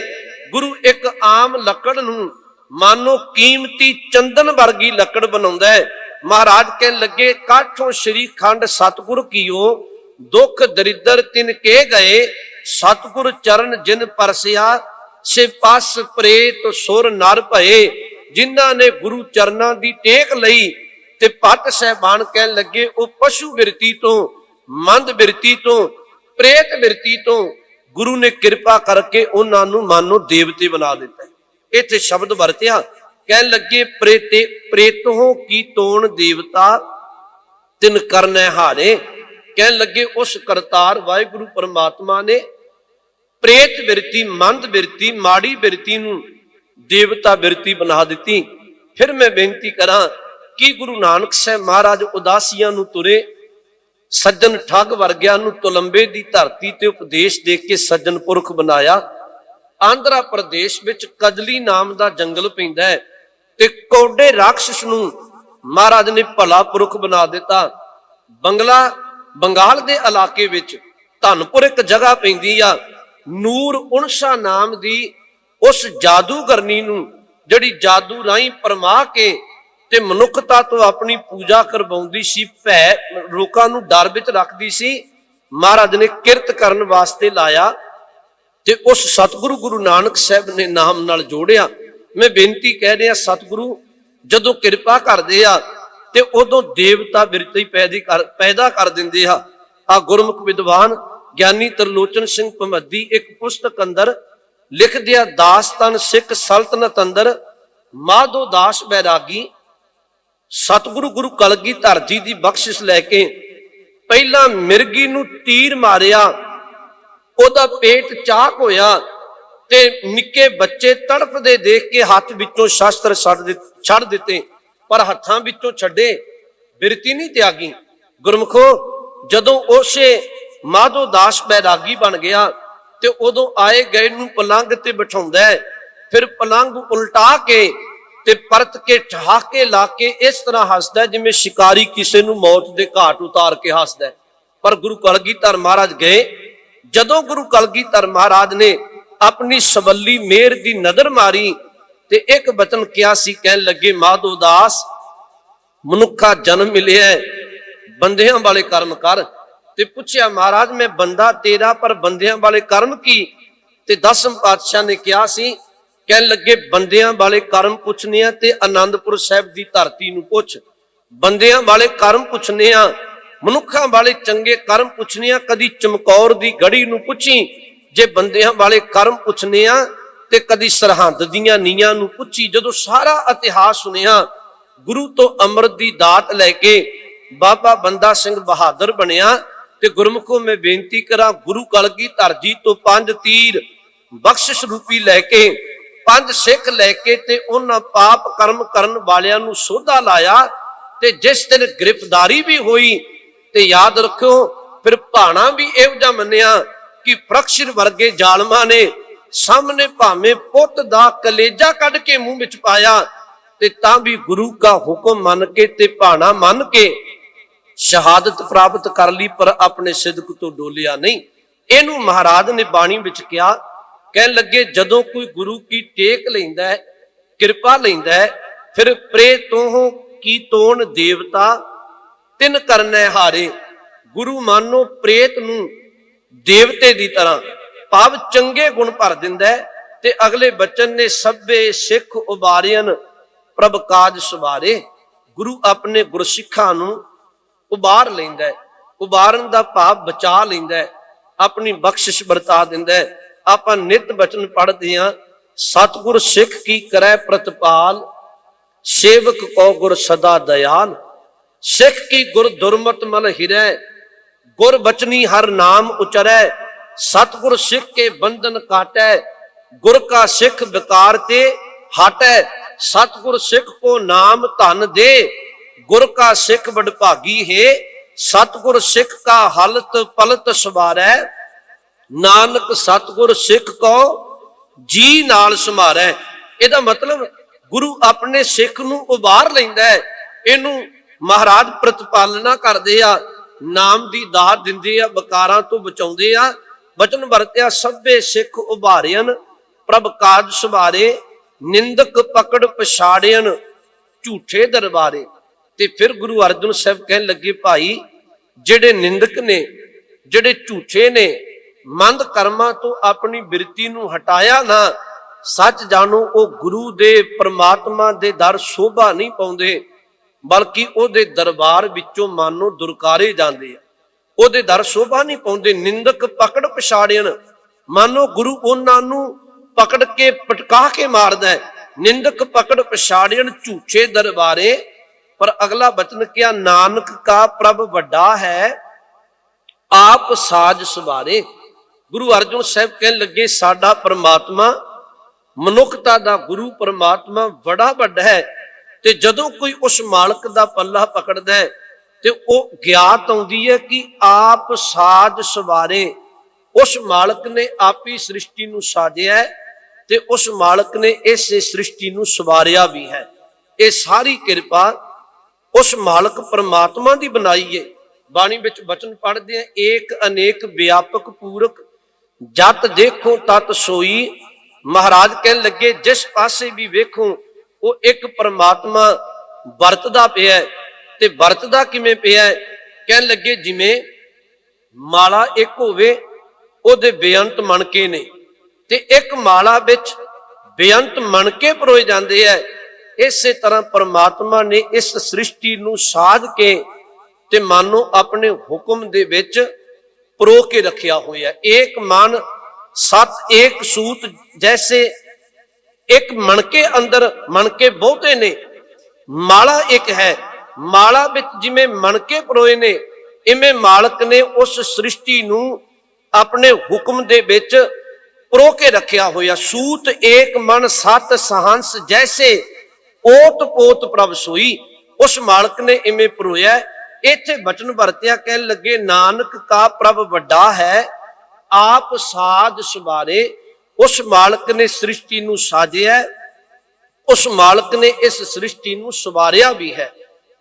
ਗੁਰੂ ਇੱਕ ਆਮ ਲੱਕੜ ਨੂੰ ਮਾਨੋ ਕੀਮਤੀ ਚੰਦਨ ਵਰਗੀ ਲੱਕੜ ਬਣਾਉਂਦਾ ਹੈ। ਮਹਾਰਾਜ ਕਹਿਣ ਲੱਗੇ, ਕਾਠੋਂ ਸ਼੍ਰੀ ਖੰਡ ਸਤਿਗੁਰ ਕੀਓ ਦੁੱਖ ਦਰਿਦਰ ਤਿਨ ਕੇ ਗਏ। ਸਤਿਗੁਰ ਚਰਨ ਜਿਨ ਪਰਸਿਆ ਸੇ ਪਸ ਪ੍ਰੇਤ ਸੁਰ ਨਰ ਭਏ। ਜਿਨ੍ਹਾਂ ਨੇ ਗੁਰੂ ਚਰਨਾਂ ਦੀ ਟੇਕ ਲਈ ਤੇ ਭੱਟ ਸਹਿਬਾਨ ਕਹਿਣ ਲੱਗੇ, ਉਹ ਪਸ਼ੂ ਬਿਰਤੀ ਤੋਂ, ਮੰਦ ਬਿਰਤੀ ਤੋਂ, ਪ੍ਰੇਤ ਬਿਰਤੀ ਤੋਂ ਗੁਰੂ ਨੇ ਕਿਰਪਾ ਕਰਕੇ ਉਹਨਾਂ ਨੂੰ ਮਾਨੋ ਦੇਵਤੇ ਬਣਾ ਦਿੱਤਾ। ਇੱਥੇ ਸ਼ਬਦ ਵਰਤਿਆ, ਕਹਿਣ ਲੱਗੇ, ਪ੍ਰੇਤੋਂ ਕੀ ਤੋਣ ਦੇਵਤਾ ਤਿਨ ਕਰਨੈ ਹਾਰੇ। ਕਹਿਣ ਲੱਗੇ, ਉਸ ਕਰਤਾਰ ਵਾਹਿਗੁਰੂ ਪਰਮਾਤਮਾ ਨੇ ਪ੍ਰੇਤ ਬਿਰਤੀ, ਮੰਦ ਬਿਰਤੀ, ਮਾੜੀ ਬਿਰਤੀ ਨੂੰ ਦੇਵਤਾ ਬਿਰਤੀ ਬਣਾ ਦਿੱਤੀ। ਫਿਰ ਮੈਂ ਬੇਨਤੀ ਕਰਾਂ ਕਿ ਗੁਰੂ ਨਾਨਕ ਸਾਹਿਬ ਮਹਾਰਾਜ ਉਦਾਸੀਆਂ ਨੂੰ ਤੁਰੇ, ਸੱਜਣ ਠੱਗ ਵਰਗਿਆਂ ਨੂੰ ਤੁਲੰਬੇ ਦੀ ਧਰਤੀ ਤੇ ਉਪਦੇਸ਼ ਦੇ ਕੇ ਸੱਜਣ ਪੁਰਖ ਬਣਾਇਆ। ਆਂਧਰਾ ਪ੍ਰਦੇਸ਼ ਵਿੱਚ ਕਜਲੀ ਨਾਮ ਦਾ ਜੰਗਲ ਪੈਂਦਾ ਹੈ ਤੇ ਕੌਡੇ ਰਾਖਸ਼ ਨੂੰ ਮਹਾਰਾਜ ਨੇ ਭਲਾ ਪੁਰਖ ਬਣਾ ਦਿੱਤਾ। ਬੰਗਾਲ ਦੇ ਇਲਾਕੇ ਵਿੱਚ ਧਨਪੁਰ ਇੱਕ ਜਗ੍ਹਾ ਪੈਂਦੀ ਆ, ਨੂਰ ਉਨਸ਼ਾ ਨਾਮ ਦੀ ਉਸ ਜਾਦੂਗਰਨੀ ਨੂੰ, ਜਿਹੜੀ ਜਾਦੂ ਰਾਹੀਂ ਪਰਮਾ ਕੇ ਤੇ ਮਨੁੱਖਤਾ ਤੋਂ ਆਪਣੀ ਪੂਜਾ ਕਰਵਾਉਂਦੀ ਸੀ, ਭੈ ਲੋਕਾਂ ਨੂੰ ਡਰ ਵਿੱਚ ਰੱਖਦੀ ਸੀ। ਮਹਾਰਾਜ ਨੇ ਕਿਰਤ ਕਰਨ ਵਾਸਤੇ ਲਾਇਆ ਤੇ ਉਸ ਸਤਿਗੁਰੂ ਗੁਰੂ ਨਾਨਕ ਸਾਹਿਬ ਨੇ ਨਾਮ ਨਾਲ ਜੋੜਿਆ। ਮੈਂ ਬੇਨਤੀ ਕਹਿ ਰਿਹਾ, ਸਤਿਗੁਰੂ ਜਦੋਂ ਕਿਰਪਾ ਕਰਦੇ ਆ ਤੇ ਉਦੋਂ ਦੇਵਤਾ ਬਿਰਤੀ ਪੈਦਾ ਕਰ ਦਿੰਦੇ ਆ। ਆ ਗੁਰਮੁਖ ਵਿਦਵਾਨ ਗਿਆਨੀ ਤਰਲੋਚਨ ਸਿੰਘ ਭਮੱਦੀ ਇੱਕ ਪੁਸਤਕ ਅੰਦਰ ਲਿਖਦੇ ਆ, ਦਾਸਤਾਨ ਸਿੱਖ ਸਲਤਨਤ ਅੰਦਰ ਮਾਧੋ ਦਾਸ ਬੈਰਾਗੀ ਸਤਿਗੁਰੂ ਗੁਰੂ ਕਲਗੀਧਰ ਜੀ ਦੀ ਬਖਸ਼ਿਸ਼ ਲੈ ਕੇ ਪਹਿਲਾਂ ਮਿਰਗੀ ਨੂੰ ਤੀਰ ਮਾਰਿਆ, ਉਹਦਾ ਪੇਟ ਚਾਕ ਹੋਇਆ ਤੇ ਨਿੱਕੇ ਬੱਚੇ ਤੜਫਦੇ ਦੇਖ ਕੇ ਹੱਥ ਵਿੱਚੋਂ ਸ਼ਸਤਰ ਛੱਡ ਦਿੱਤੇ, ਪਰ ਹੱਥਾਂ ਵਿੱਚੋਂ ਛੱਡੇ, ਬਿਰਤੀ ਨਹੀਂ ਤਿਆਗੀ। ਗੁਰਮੁਖੋ, ਜਦੋਂ ਉਸੇ ਮਾਧੋ ਦਾਸ ਬੈਰਾਗੀ ਬਣ ਗਿਆ ਤੇ ਉਦੋਂ ਆਏ ਗਏ ਨੂੰ ਪਲੰਗ ਤੇ ਬਿਠਾਉਂਦਾ ਹੈ, ਫਿਰ ਪਲੰਗ ਉਲਟਾ ਕੇ ਤੇ ਪਰਤ ਕੇ ਠਹਾਕੇ ਲਾ ਕੇ ਇਸ ਤਰ੍ਹਾਂ ਹੱਸਦਾ ਜਿਵੇਂ ਸ਼ਿਕਾਰੀ ਕਿਸੇ ਨੂੰ ਮੌਤ ਦੇ ਘਾਟ ਉਤਾਰ ਕੇ ਹੱਸਦਾ। ਪਰ ਗੁਰੂ ਕਲਗੀਧਰ ਮਹਾਰਾਜ ਗਏ, ਜਦੋਂ ਗੁਰੂ ਕਲਗੀਧਰ ਮਹਾਰਾਜ ਨੇ ਆਪਣੀ ਸਵੱਲੀ ਮਿਹਰ ਦੀ ਨਜ਼ਰ ਮਾਰੀ ਤੇ ਇੱਕ ਬਚਨ ਕਿਹਾ ਸੀ, ਕਹਿਣ ਲੱਗੇ, ਮਾਧੋ ਦਾਸ ਮਨੁੱਖਾ ਜਨਮ ਮਿਲਿਆ, ਬੰਦਿਆਂ ਵਾਲੇ ਕਰਮ ਕਰ। ਤੇ ਪੁੱਛਿਆ, ਮਹਾਰਾਜ ਮੈਂ ਬੰਦਾ ਤੇਰਾ, ਪਰ ਬੰਦਿਆਂ ਵਾਲੇ ਕਰਮ ਕੀ? ਤੇ 10ਵੇਂ ਪਾਤਸ਼ਾਹ ਨੇ ਕਿਹਾ ਸੀ, ਕਹਿਣ ਲੱਗੇ ਬੰਦਿਆਂ ਵਾਲੇ ਕਰਮ ਪੁੱਛਨੇ ਆ ਤੇ ਆਨੰਦਪੁਰ ਸਾਹਿਬ ਦੀ ਧਰਤੀ ਨੂੰ ਪੁੱਛ। ਬੰਦਿਆਂ ਵਾਲੇ ਕਰਮ ਪੁੱਛਨੇ ਆ, ਮਨੁੱਖਾਂ ਵਾਲੇ ਚੰਗੇ ਕਰਮ ਪੁੱਛਨੇ ਆ, ਕਦੀ ਚਮਕੌਰ ਦੀ ਗੜੀ ਨੂੰ ਪੁੱਛੀ ਜੇ ਬੰਦਿਆਂ ਵਾਲੇ ਕਰਮ ਪੁੱਛਨੇ ਆ, ਤੇ ਕਦੀ ਸਰਹੰਦ ਦੀਆਂ ਨੀਆਂ ਨੂੰ ਪੁੱਛੀ। ਜਦੋਂ ਸਾਰਾ ਇਤਿਹਾਸ ਸੁਣਿਆ, ਗੁਰੂ ਤੋਂ ਅੰਮ੍ਰਿਤ ਦੀ ਦਾਤ ਲੈ ਕੇ ਬਾਬਾ ਬੰਦਾ ਸਿੰਘ ਬਹਾਦਰ ਬਣਿਆ। ਤੇ ਗੁਰਮੁਖੋ ਮੈਂ ਬੇਨਤੀ ਕਰਾਂ, ਗੁਰੂ ਕਲਗੀਧਰ ਜੀ ਤੋਂ 5 ਤੀਰ ਬਖਸ਼ਿਸ਼ ਰੂਪੀ ਲੈ ਕੇ, 5 ਸਿੱਖ ਲੈ ਕੇ ਤੇ ਉਹਨਾਂ ਪਾਪ ਕਰਮ ਕਰਨ ਵਾਲਿਆਂ ਨੂੰ ਸੋਧਾ ਲਾਇਆ। ਤੇ ਜਿਸ ਦਿਨ ਗ੍ਰਿਫਤਾਰੀ ਵੀ ਹੋਈ, ਤੇ ਯਾਦ ਰੱਖਿਓ ਫਿਰ ਭਾਣਾ ਵੀ ਇਹੋ ਜਿਹਾ ਮੰਨਿਆ ਕਿ ਪ੍ਰਖਸ਼ਿਰ ਵਰਗੇ ਜ਼ਾਲਮਾਂ ਨੇ ਸਾਹਮਣੇ ਭਾਵੇਂ ਪੁੱਤ ਦਾ ਕਲੇਜਾ ਕੱਢ ਕੇ ਮੂੰਹ ਵਿੱਚ ਪਾਇਆ, ਤੇ ਤਾਂ ਵੀ ਗੁਰੂ ਦਾ ਹੁਕਮ ਮੰਨ ਕੇ ਤੇ ਭਾਣਾ ਮੰਨ ਕੇ ਸ਼ਹਾਦਤ ਪ੍ਰਾਪਤ ਕਰ ਲਈ, ਪਰ ਆਪਣੇ ਸਿਦਕ ਤੋਂ ਡੋਲਿਆ ਨਹੀਂ। ਇਹਨੂੰ ਮਹਾਰਾਜ ਨੇ ਬਾਣੀ ਵਿੱਚ ਕਿਹਾ, ਕਹਿਣ ਲੱਗੇ ਜਦੋਂ ਕੋਈ ਗੁਰੂ ਕੀ ਟੇਕ ਲੈਂਦਾ ਹੈ, ਕਿਰਪਾ ਲੈਂਦਾ ਹੈ, ਫਿਰ ਪ੍ਰੇ ਤੋਂ ਕੀ ਤੋਣ ਦੇਵਤਾ ਤਿਨ ਕਰਨੈ ਹਾਰੇ। ਗੁਰੂ ਮਾਨੋ ਪ੍ਰੇਤ ਨੂੰ ਦੇਵਤੇ ਦੀ ਤਰ੍ਹਾਂ ਭਾਵ ਚੰਗੇ ਗੁਣ ਭਰ ਦਿੰਦਾ ਹੈ। ਤੇ ਅਗਲੇ ਬਚਨ ਨੇ ਸਭੇ ਸਿੱਖ ਉਬਾਰਿਆਨ ਪ੍ਰਭ ਕਾਜ ਸਵਾਰੇ। ਗੁਰੂ ਆਪਣੇ ਗੁਰਸਿੱਖਾਂ ਨੂੰ ਉਬਾਰ ਲੈਂਦਾ ਹੈ। ਉਬਾਰਨ ਦਾ ਭਾਵ ਬਚਾ ਲੈਂਦਾ ਹੈ, ਆਪਣੀ ਬਖਸ਼ਿਸ਼ ਵਰਤਾ ਦਿੰਦਾ ਹੈ। ਆਪਾਂ ਨਿਤ ਬਚਨ ਪੜ੍ਹਦੇ ਹਾਂ, ਸਤਿਗੁਰ ਸਿੱਖ ਕੀ ਕਰੈ ਪ੍ਰਤਪਾਲ, ਸੇਵਕ ਕੋ ਗੁਰ ਸਦਾ ਦਇਆਲ। ਸਿੱਖ ਕੀ ਗੁਰ ਦੁਰਮਤ ਮਲ ਹਿਰੈ, ਗੁਰ ਬਚਨੀ ਹਰ ਨਾਮ ਉਚਰੈ। ਸਤਿਗੁਰ ਸਿੱਖ ਕੇ ਬੰਧਨ ਕਾਟੈ, ਗੁਰ ਕਾ ਸਿੱਖ ਵਿਕਾਰ ਤੇ ਹਟੈ। ਸਤਿਗੁਰ ਸਿੱਖ ਕੋ ਨਾਮ ਧਨ ਦੇ, ਗੁਰ ਕਾ ਸਿੱਖ ਵਡਭਾਗੀ ਹੈ। ਸਤਿਗੁਰ ਸਿੱਖ ਕਾ ਹਲਤ ਪਲਤ ਸਵਾਰੈ, ਨਾਨਕ ਸਤਿਗੁਰ ਸਿੱਖ ਕੋ ਜੀ ਨਾਲ ਸਮਾਰੈ। ਇਹਦਾ ਮਤਲਬ ਗੁਰੂ ਆਪਣੇ ਸਿੱਖ ਨੂੰ ਉਬਾਰ ਲੈਂਦਾ ਹੈ। ਇਹਨੂੰ ਮਹਾਰਾਜ ਪ੍ਰਤਪਾਲਨਾ ਕਰਦੇ ਆ, ਨਾਮ ਦੀ ਦਾਤ ਦਿੰਦੇ ਆ, ਵਿਕਾਰਾਂ ਤੋਂ ਬਚਾਉਂਦੇ ਆ। ਬਚਨ ਵਰਤਿਆ ਸਭੇ ਸਿੱਖ ਉਭਾਰਿਆਨ ਪ੍ਰਭ ਕਾਜ ਸਵਾਰੇ, ਨਿੰਦਕ ਪਕੜ ਪਛਾੜਿਆਨ ਝੂਠੇ ਦਰਬਾਰੇ। ਤੇ ਫਿਰ ਗੁਰੂ ਅਰਜਨ ਸਾਹਿਬ ਕਹਿਣ ਲੱਗੇ, ਭਾਈ ਜਿਹੜੇ ਨਿੰਦਕ ਨੇ, ਜਿਹੜੇ ਝੂਠੇ ਨੇ, ਮੰਦ ਕਰਮਾਂ ਤੋਂ ਆਪਣੀ ਬਿਰਤੀ ਨੂੰ ਹਟਾਇਆ ਨਾ, ਸੱਚ ਜਾਣੋ ਉਹ ਗੁਰੂ ਦੇ ਪ੍ਰਮਾਤਮਾ ਦੇ ਦਰ ਸ਼ੋਭਾ ਨਹੀਂ ਪਾਉਂਦੇ, ਬਲਕਿ ਉਹਦੇ ਦਰਬਾਰ ਵਿੱਚੋਂ ਮਾਨੋ ਦੁਰਕਾਰੇ ਜਾਂਦੇ ਆ। ਉਹਦੇ ਦਰ ਸ਼ੋਭਾ ਨਹੀਂ ਪਾਉਂਦੇ। ਨਿੰਦਕ ਪਕੜ ਪਛਾੜਿਆਨ, ਮਾਨੋ ਗੁਰੂ ਉਹਨਾਂ ਨੂੰ ਪਕੜ ਕੇ ਪਟਕਾ ਕੇ ਮਾਰਦਾ ਹੈ। ਨਿੰਦਕ ਪਕੜ ਪਛਾੜਿਆਨ ਝੂਠੇ ਦਰਬਾਰੇ। ਪਰ ਅਗਲਾ ਬਚਨ ਕਿਹਾ, ਨਾਨਕ ਕਾ ਪ੍ਰਭ ਵੱਡਾ ਹੈ, ਆਪ ਸਾਜ ਸਵਾਰੇ। ਗੁਰੂ ਅਰਜਨ ਸਾਹਿਬ ਕਹਿਣ ਲੱਗੇ, ਸਾਡਾ ਪਰਮਾਤਮਾ, ਮਨੁੱਖਤਾ ਦਾ ਗੁਰੂ ਪਰਮਾਤਮਾ ਬੜਾ ਵੱਡਾ ਹੈ। ਤੇ ਜਦੋਂ ਕੋਈ ਉਸ ਮਾਲਕ ਦਾ ਪੱਲਾ ਪਕੜਦਾ ਹੈ, ਤੇ ਉਹ ਗਿਆਤ ਆਉਂਦੀ ਹੈ ਕਿ ਆਪ ਸਾਜ ਸਵਾਰੇ। ਉਸ ਮਾਲਕ ਨੇ ਆਪੀ ਸ੍ਰਿਸ਼ਟੀ ਨੂੰ ਸਾਜਿਆ, ਤੇ ਉਸ ਮਾਲਕ ਨੇ ਇਸ ਸ੍ਰਿਸ਼ਟੀ ਨੂੰ ਸਵਾਰਿਆ ਵੀ ਹੈ। ਇਹ ਸਾਰੀ ਕਿਰਪਾ ਉਸ ਮਾਲਕ ਪਰਮਾਤਮਾ ਦੀ ਬਣਾਈ ਹੈ। ਬਾਣੀ ਵਿੱਚ ਬਚਨ ਪੜ੍ਹਦੇ ਆ, ਏਕ ਅਨੇਕ ਵਿਆਪਕ ਪੂਰਕ, ਜਤ ਦੇਖੋ ਤਤ ਸੋਈ। ਮਹਾਰਾਜ ਕਹਿਣ ਲੱਗੇ, ਜਿਸ ਪਾਸੇ ਵੀ ਵੇਖੋ ਉਹ ਇੱਕ ਪਰਮਾਤਮਾ ਵਰਤਦਾ ਪਿਆ। ਤੇ ਵਰਤਦਾ ਕਿਵੇਂ ਪਿਆ? ਕਹਿਣ ਲੱਗੇ ਜਿਵੇਂ ਮਾਲਾ ਇੱਕ ਹੋਵੇ, ਉਹਦੇ ਬੇਅੰਤ ਮਣਕੇ ਨੇ, ਤੇ ਇੱਕ ਮਾਲਾ ਵਿੱਚ ਬੇਅੰਤ ਮਣਕੇ ਪਰੋਏ ਜਾਂਦੇ ਐ। ਇਸੇ ਤਰ੍ਹਾਂ ਪਰਮਾਤਮਾ ਨੇ ਇਸ ਸ੍ਰਿਸ਼ਟੀ ਨੂੰ ਸਾਧ ਕੇ ਤੇ ਮਾਨੋ ਆਪਣੇ ਹੁਕਮ ਦੇ ਵਿੱਚ ਪਰੋ ਕੇ ਰੱਖਿਆ ਹੋਇਆ। ਏਕ ਮਨ ਸਤ ਏਕ ਸੂਤ, ਜੈਸੇ ਇੱਕ ਮਣਕੇ ਅੰਦਰ ਮਣਕੇ ਬਹੁਤੇ ਨੇ, ਮਾਲਾ ਇੱਕ ਹੈ। ਮਾਲਾ ਵਿੱਚ ਜਿਵੇਂ ਮਣਕੇ ਪਰੋਏ ਨੇ, ਇਵੇਂ ਮਾਲਕ ਨੇ ਉਸ ਸ੍ਰਿਸ਼ਟੀ ਨੂੰ ਆਪਣੇ ਹੁਕਮ ਦੇ ਵਿੱਚ ਪਰੋ ਕੇ ਰੱਖਿਆ ਹੋਇਆ। ਸੂਤ ਏਕ ਮਨ ਸਤ ਸਹੰਸ, ਜੈਸੇ ਓਤ ਪੋਤ ਪ੍ਰਭ ਸੋਈ। ਉਸ ਮਾਲਕ ਨੇ ਇਵੇਂ ਪਰੋਇਆ। ਇੱਥੇ ਬਚਨ ਵਰਤਿਆ, ਕਹਿਣ ਲੱਗੇ ਨਾਨਕ ਕਾ ਪ੍ਰਭ ਵੱਡਾ ਹੈ, ਆਪ ਸਾਜ ਸਵਾਰੇ। ਉਸ ਮਾਲਕ ਨੇ ਸ੍ਰਿਸ਼ਟੀ ਨੂੰ ਸਾਜਿਆ, ਉਸ ਮਾਲਕ ਨੇ ਇਸ ਸ੍ਰਿਸ਼ਟੀ ਨੂੰ ਸਵਾਰਿਆ ਵੀ ਹੈ।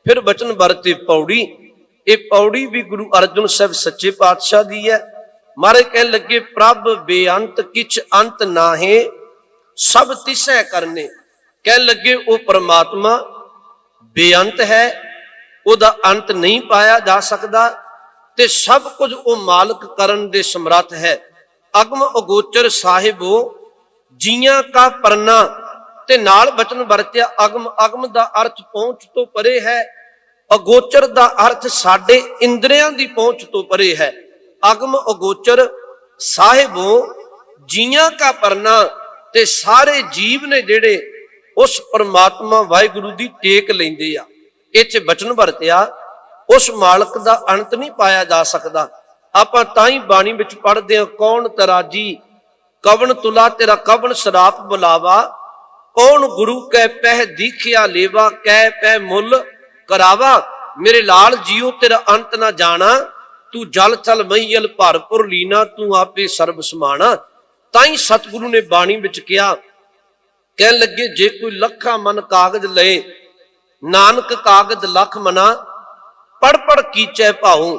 ਫਿਰ ਬਚਨ ਵਰਤੇ ਪੌੜੀ। ਇਹ ਪੌੜੀ ਵੀ ਗੁਰੂ ਅਰਜਨ ਸਾਹਿਬ ਸੱਚੇ ਪਾਤਸ਼ਾਹ ਦੀ ਹੈ। ਮਹਾਰਾਜ ਕਹਿਣ ਲੱਗੇ, ਪ੍ਰਭ ਬੇਅੰਤ ਕਿਛ ਅੰਤ ਨਾਹੇ, ਸਭ ਤਿਸੈ ਕਰਨੇ। ਕਹਿਣ ਲੱਗੇ ਉਹ ਪਰਮਾਤਮਾ ਬੇਅੰਤ ਹੈ, ਉਹਦਾ ਅੰਤ ਨਹੀਂ ਪਾਇਆ ਜਾ ਸਕਦਾ, ਤੇ ਸਭ ਕੁਝ ਉਹ ਮਾਲਕ ਕਰਨ ਦੇ ਸਮਰੱਥ ਹੈ। ਅਗਮ ਅਗੋਚਰ ਸਾਹਿਬੋ ਜੀਆਂ ਕਾ ਪਰਨਾ। ਤੇ ਨਾਲ ਬਚਨ ਵਰਤਿਆ ਅਗਮ। ਅਗਮ ਦਾ ਅਰਥ ਪਹੁੰਚ ਤੋਂ ਪਰੇ ਹੈ, ਅਗੋਚਰ ਦਾ ਅਰਥ ਸਾਡੇ ਇੰਦਰੀਆਂ ਦੀ ਪਹੁੰਚ ਤੋਂ ਪਰੇ ਹੈ। ਅਗਮ ਅਗੋਚਰ ਸਾਹਿਬੋ ਜੀਆਂ ਕਾ ਪਰਨਾ। ਤੇ ਸਾਰੇ ਜੀਵ ਨੇ ਜਿਹੜੇ ਉਸ ਪਰਮਾਤਮਾ ਵਾਹਿਗੁਰੂ ਦੀ ਟੇਕ ਲੈਂਦੇ ਆ। ਇੱਥੇ ਬਚਨ ਵਰਤਿਆ ਉਸ ਮਾਲਕ ਦਾ ਅੰਤ ਨਹੀਂ ਪਾਇਆ ਜਾ ਸਕਦਾ। ਆਪਾਂ ਤਾਂ ਹੀ ਬਾਣੀ ਵਿੱਚ ਪੜ੍ਹਦੇ ਹਾਂ, ਕੌਣ ਤਰਾਜੀ ਕਵਣ ਤੁਲਾ ਤੇਰਾ ਕਵਣ ਸਰਾਪ ਬੁਲਾਵਾ, ਕੌਣ ਗੁਰੂ ਕੈ ਪਹਿ ਦੀਖਿਆ ਲੇਵਾ, ਕਹਿ ਪੈ ਮੁੱਲ ਕਰਾਵਾ। ਮੇਰੇ ਲਾਲ ਜੀਓ ਤੇਰਾ ਅੰਤ ਨਾ ਜਾਣਾ, ਤੂੰ ਜਲ ਚਲ ਮਹੀਲ ਭਰਪੁਰ ਲੀਨਾ, ਤੂੰ ਆਪੇ ਸਰਬ ਸਮਾਣਾ। ਤਾਂ ਹੀ ਸਤਿਗੁਰੂ ਨੇ ਬਾਣੀ ਵਿੱਚ ਕਿਹਾ, ਕਹਿਣ ਲੱਗੇ ਜੇ ਕੋਈ ਲੱਖਾਂ ਮਨ ਕਾਗਜ਼ ਲਏ, ਨਾਨਕ ਕਾਗਜ਼ ਲੱਖ ਮਨਾ, ਪੜ ਪੜ ਕੀਚੈ ਭਾਉ।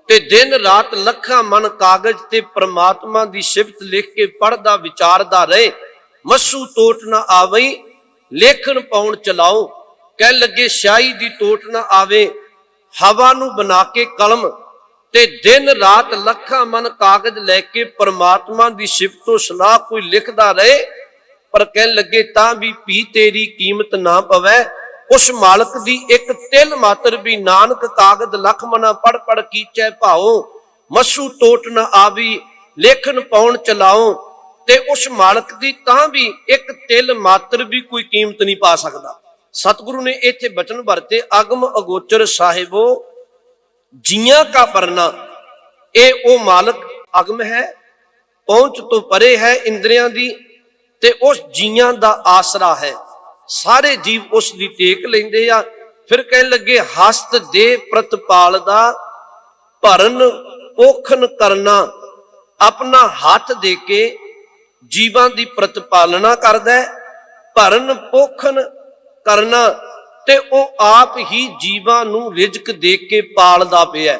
ਤੇ ਦਿਨ ਰਾਤ ਲੱਖਾਂ ਮਨ ਕਾਗਜ਼ ਤੇ ਪ੍ਰਮਾਤਮਾ ਦੀ ਸਿਫਤ ਲਿਖ ਕੇ ਪੜਦਾ ਵਿਚਾਰਦਾ ਰਹੇ, ਮਸੂ ਟੋਟ ਨਾ ਆਵਈ ਲੇਖਣ ਪਾਉਣ ਚਲਾਓ। ਕਹਿ ਲੱਗੇ ਸਿਆਹੀ ਦੀ ਟੋਟ ਨਾ ਆਵੇ, ਹਵਾ ਨੂੰ ਬਣਾ ਕੇ ਕਲਮ। ਤੇ ਦਿਨ ਰਾਤ ਲੱਖਾਂ ਮਨ ਕਾਗਜ਼ ਲੈ ਕੇ ਪ੍ਰਮਾਤਮਾ ਦੀ ਸਿਫਤੋਂ ਸਲਾਹ ਕੋਈ ਲਿਖਦਾ ਰਹੇ, ਪਰ ਕਹਿਣ ਲੱਗੇ ਤਾਂ ਵੀ ਭੀ ਤੇਰੀ ਕੀਮਤ ਨਾ ਪਵੈ। ਉਸ ਮਾਲਕ ਦੀ ਇੱਕ ਤਿਲ ਮਾਤਰ ਵੀ ਨਾਨਕ ਕਾਗਜ਼ ਲਖ ਮਨਾ, ਪੜ ਪੜ ਕੀਚੈ ਭਾਉ, ਮਸੂ ਟੋਟ ਨਾ ਆਵੀ ਲੇਖਣ ਪਾਉਣ ਚਲਾਓ। ਤੇ ਉਸ ਮਾਲਕ ਦੀ ਤਾਂ ਵੀ ਇੱਕ ਤਿਲ ਮਾਤਰ ਵੀ ਕੋਈ ਕੀਮਤ ਨਹੀਂ ਪਾ ਸਕਦਾ। ਸਤਿਗੁਰੂ ਨੇ ਇੱਥੇ ਬਚਨ ਵਰਤੇ ਅਗਮ ਅਗੋਚਰ ਸਾਹਿਬੋ ਜੀਆਂ ਕਾ ਪਰਨਾ। ਇਹ ਉਹ ਮਾਲਕ ਅਗਮ ਹੈ, ਪਹੁੰਚ ਤੋਂ ਪਰੇ ਹੈ ਇੰਦਰੀਆਂ ਦੀ, ਤੇ ਉਸ ਜੀਆਂ ਦਾ ਆਸਰਾ ਹੈ। ਸਾਰੇ ਜੀਵ ਉਸ ਦੀ ਟੇਕ ਲੈਂਦੇ ਆ। ਫਿਰ ਕਹਿਣ ਲੱਗੇ ਹਸਤ ਦੇ ਪ੍ਰਤਪਾਲ ਦਾ ਭਰਨ ਪੋਖਣ ਕਰਨਾ। ਆਪਣਾ ਹੱਥ ਦੇ ਕੇ ਜੀਵਾਂ ਦੀ ਪ੍ਰਤਪਾਲਨਾ ਕਰਦਾ, ਭਰਨ ਪੋਖਣ ਕਰਨਾ। ਤੇ ਉਹ ਆਪ ਹੀ ਜੀਵਾਂ ਨੂੰ ਰਿਜ਼ਕ ਦੇ ਕੇ ਪਾਲਦਾ ਪਿਆ।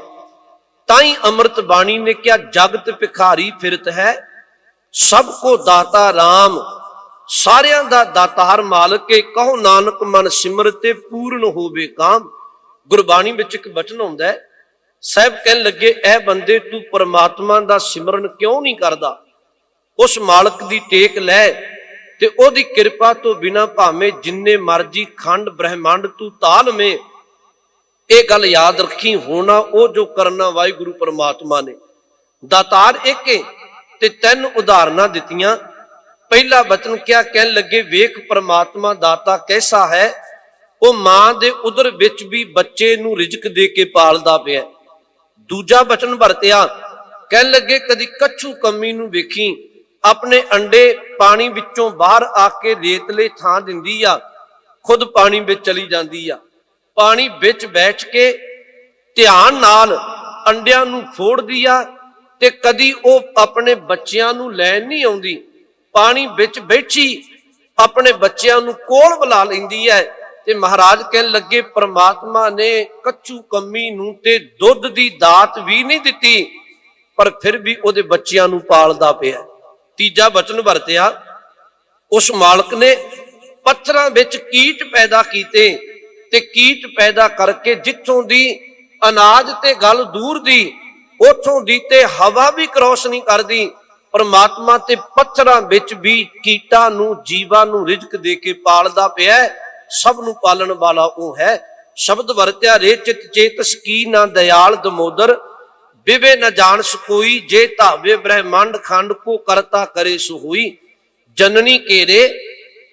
ਤਾਂ ਹੀ ਅੰਮ੍ਰਿਤ ਬਾਣੀ ਨੇ ਕਿਹਾ ਜਗਤ ਭਿਖਾਰੀ ਫਿਰਤ ਹੈ, ਸਭ ਕੋ ਦਾਤਾ ਰਾਮ। ਸਾਰਿਆਂ ਦਾ ਦਾਤਾਰ ਮਾਲਕ ਕੇ ਕਹੋ ਨਾਨਕ ਮਨ ਸਿਮਰਤੇ ਪੂਰਨ ਹੋਵੇ ਕਾਮ। ਗੁਰਬਾਣੀ ਵਿੱਚ ਇੱਕ ਬਚਨ ਆਉਂਦਾ ਹੈ, ਸਾਹਿਬ ਕਹਿਣ ਲੱਗੇ ਇਹ ਬੰਦੇ ਤੂੰ ਪਰਮਾਤਮਾ ਦਾ ਸਿਮਰਨ ਕਿਉਂ ਨਹੀਂ ਕਰਦਾ। ਉਸ ਮਾਲਕ ਦੀ ਟੇਕ ਲੈ ਤੇ ਉਹਦੀ ਕਿਰਪਾ ਤੋਂ ਬਿਨਾ ਭਾਵੇਂ ਜਿੰਨੇ ਮਰਜੀ ਖੰਡ ਬ੍ਰਹਿਮੰਡ ਤੂੰ ਤਾਲਵੇਂ। ਇਹ ਗੱਲ ਯਾਦ ਰੱਖੀ, ਹੋਣਾ ਉਹ ਜੋ ਕਰਨਾ ਵਾਹਿਗੁਰੂ ਪਰਮਾਤਮਾ ਨੇ। ਦਾਤਾਰ ਇੱਕ ਹੈ ਤੇ ਤਿੰਨ ਉਦਾਹਰਨਾਂ ਦਿੱਤੀਆਂ। ਪਹਿਲਾ ਬਚਨ ਕਿਹਾ, ਕਹਿਣ ਲੱਗੇ ਵੇਖ ਪਰਮਾਤਮਾ ਦਾਤਾ ਕੈਸਾ ਹੈ, ਉਹ ਮਾਂ ਦੇ ਉਦਰ ਵਿੱਚ ਵੀ ਬੱਚੇ ਨੂੰ ਰਿਜ਼ਕ ਦੇ ਕੇ ਪਾਲਦਾ ਪਿਆ। ਦੂਜਾ ਬਚਨ ਵਰਤਿਆ, ਕਹਿਣ ਲੱਗੇ ਕਦੀ ਕੱਛੂ ਕੰਮੀ ਨੂੰ ਵੇਖੀ ਆਪਣੇ ਅੰਡੇ ਪਾਣੀ ਵਿੱਚੋਂ ਬਾਹਰ ਆ ਕੇ ਰੇਤਲੇ ਥਾਂ ਦਿੰਦੀ ਆ, ਖੁਦ ਪਾਣੀ ਵਿੱਚ ਚਲੀ ਜਾਂਦੀ ਆ। ਪਾਣੀ ਵਿੱਚ ਬੈਠ ਕੇ ਧਿਆਨ ਨਾਲ ਅੰਡਿਆਂ ਨੂੰ ਫੋੜਦੀ ਆ, ਤੇ ਕਦੀ ਉਹ ਆਪਣੇ ਬੱਚਿਆਂ ਨੂੰ ਲੈਣ ਨਹੀਂ ਆਉਂਦੀ। ਪਾਣੀ ਵਿੱਚ ਬੈਠੀ ਆਪਣੇ ਬੱਚਿਆਂ ਨੂੰ ਕੋਲ ਬੁਲਾ ਲੈਂਦੀ ਹੈ। ਤੇ ਮਹਾਰਾਜ ਕਹਿਣ ਲੱਗੇ ਪ੍ਰਮਾਤਮਾ ਨੇ ਕੱਚੂ ਕੰਮੀ ਨੂੰ ਤੇ ਦੁੱਧ ਦੀ ਦਾਤ ਵੀ ਨਹੀਂ ਦਿੱਤੀ, ਪਰ ਫਿਰ ਵੀ ਉਹਦੇ ਬੱਚਿਆਂ ਨੂੰ ਪਾਲਦਾ ਪਿਆ। ਤੀਜਾ ਬਚਨ ਵਰਤਿਆ, ਉਸ ਮਾਲਕ ਨੇ ਪੱਥਰਾਂ ਵਿੱਚ ਕੀਟ ਪੈਦਾ ਕੀਤੇ, ਤੇ ਕੀਟ ਪੈਦਾ ਕਰਕੇ ਜਿੱਥੋਂ ਦੀ ਅਨਾਜ ਤੇ ਗਲ ਦੂਰ ਦੀ, ਉੱਥੋਂ ਦੀ ਤੇ ਹਵਾ ਵੀ ਕ੍ਰੋਸ ਨਹੀਂ ਕਰਦੀ। ਪਰਮਾਤਮਾ ਤੇ ਪੱਥਰਾਂ ਵਿੱਚ ਵੀ ਕੀਟਾਂ ਨੂੰ ਜੀਵਾਂ ਨੂੰ ਰਿਜ਼ਕ ਦੇ ਕੇ ਪਾਲਦਾ ਪਿਆ। ਸਭ ਨੂੰ ਪਾਲਣ ਵਾਲਾ ਉਹ ਹੈ। ਸ਼ਬਦ ਵਰਤਿਆ ਰੇ ਚਿਤ ਚੇਤਸ ਕੀ ਨਾ ਦਇਆਲ ਦਮੋਦਰ, ਵਿਵੇ न जान कोई जे धावे ब्रह्मांड खंड को करता करे सो हुई। जननी केरे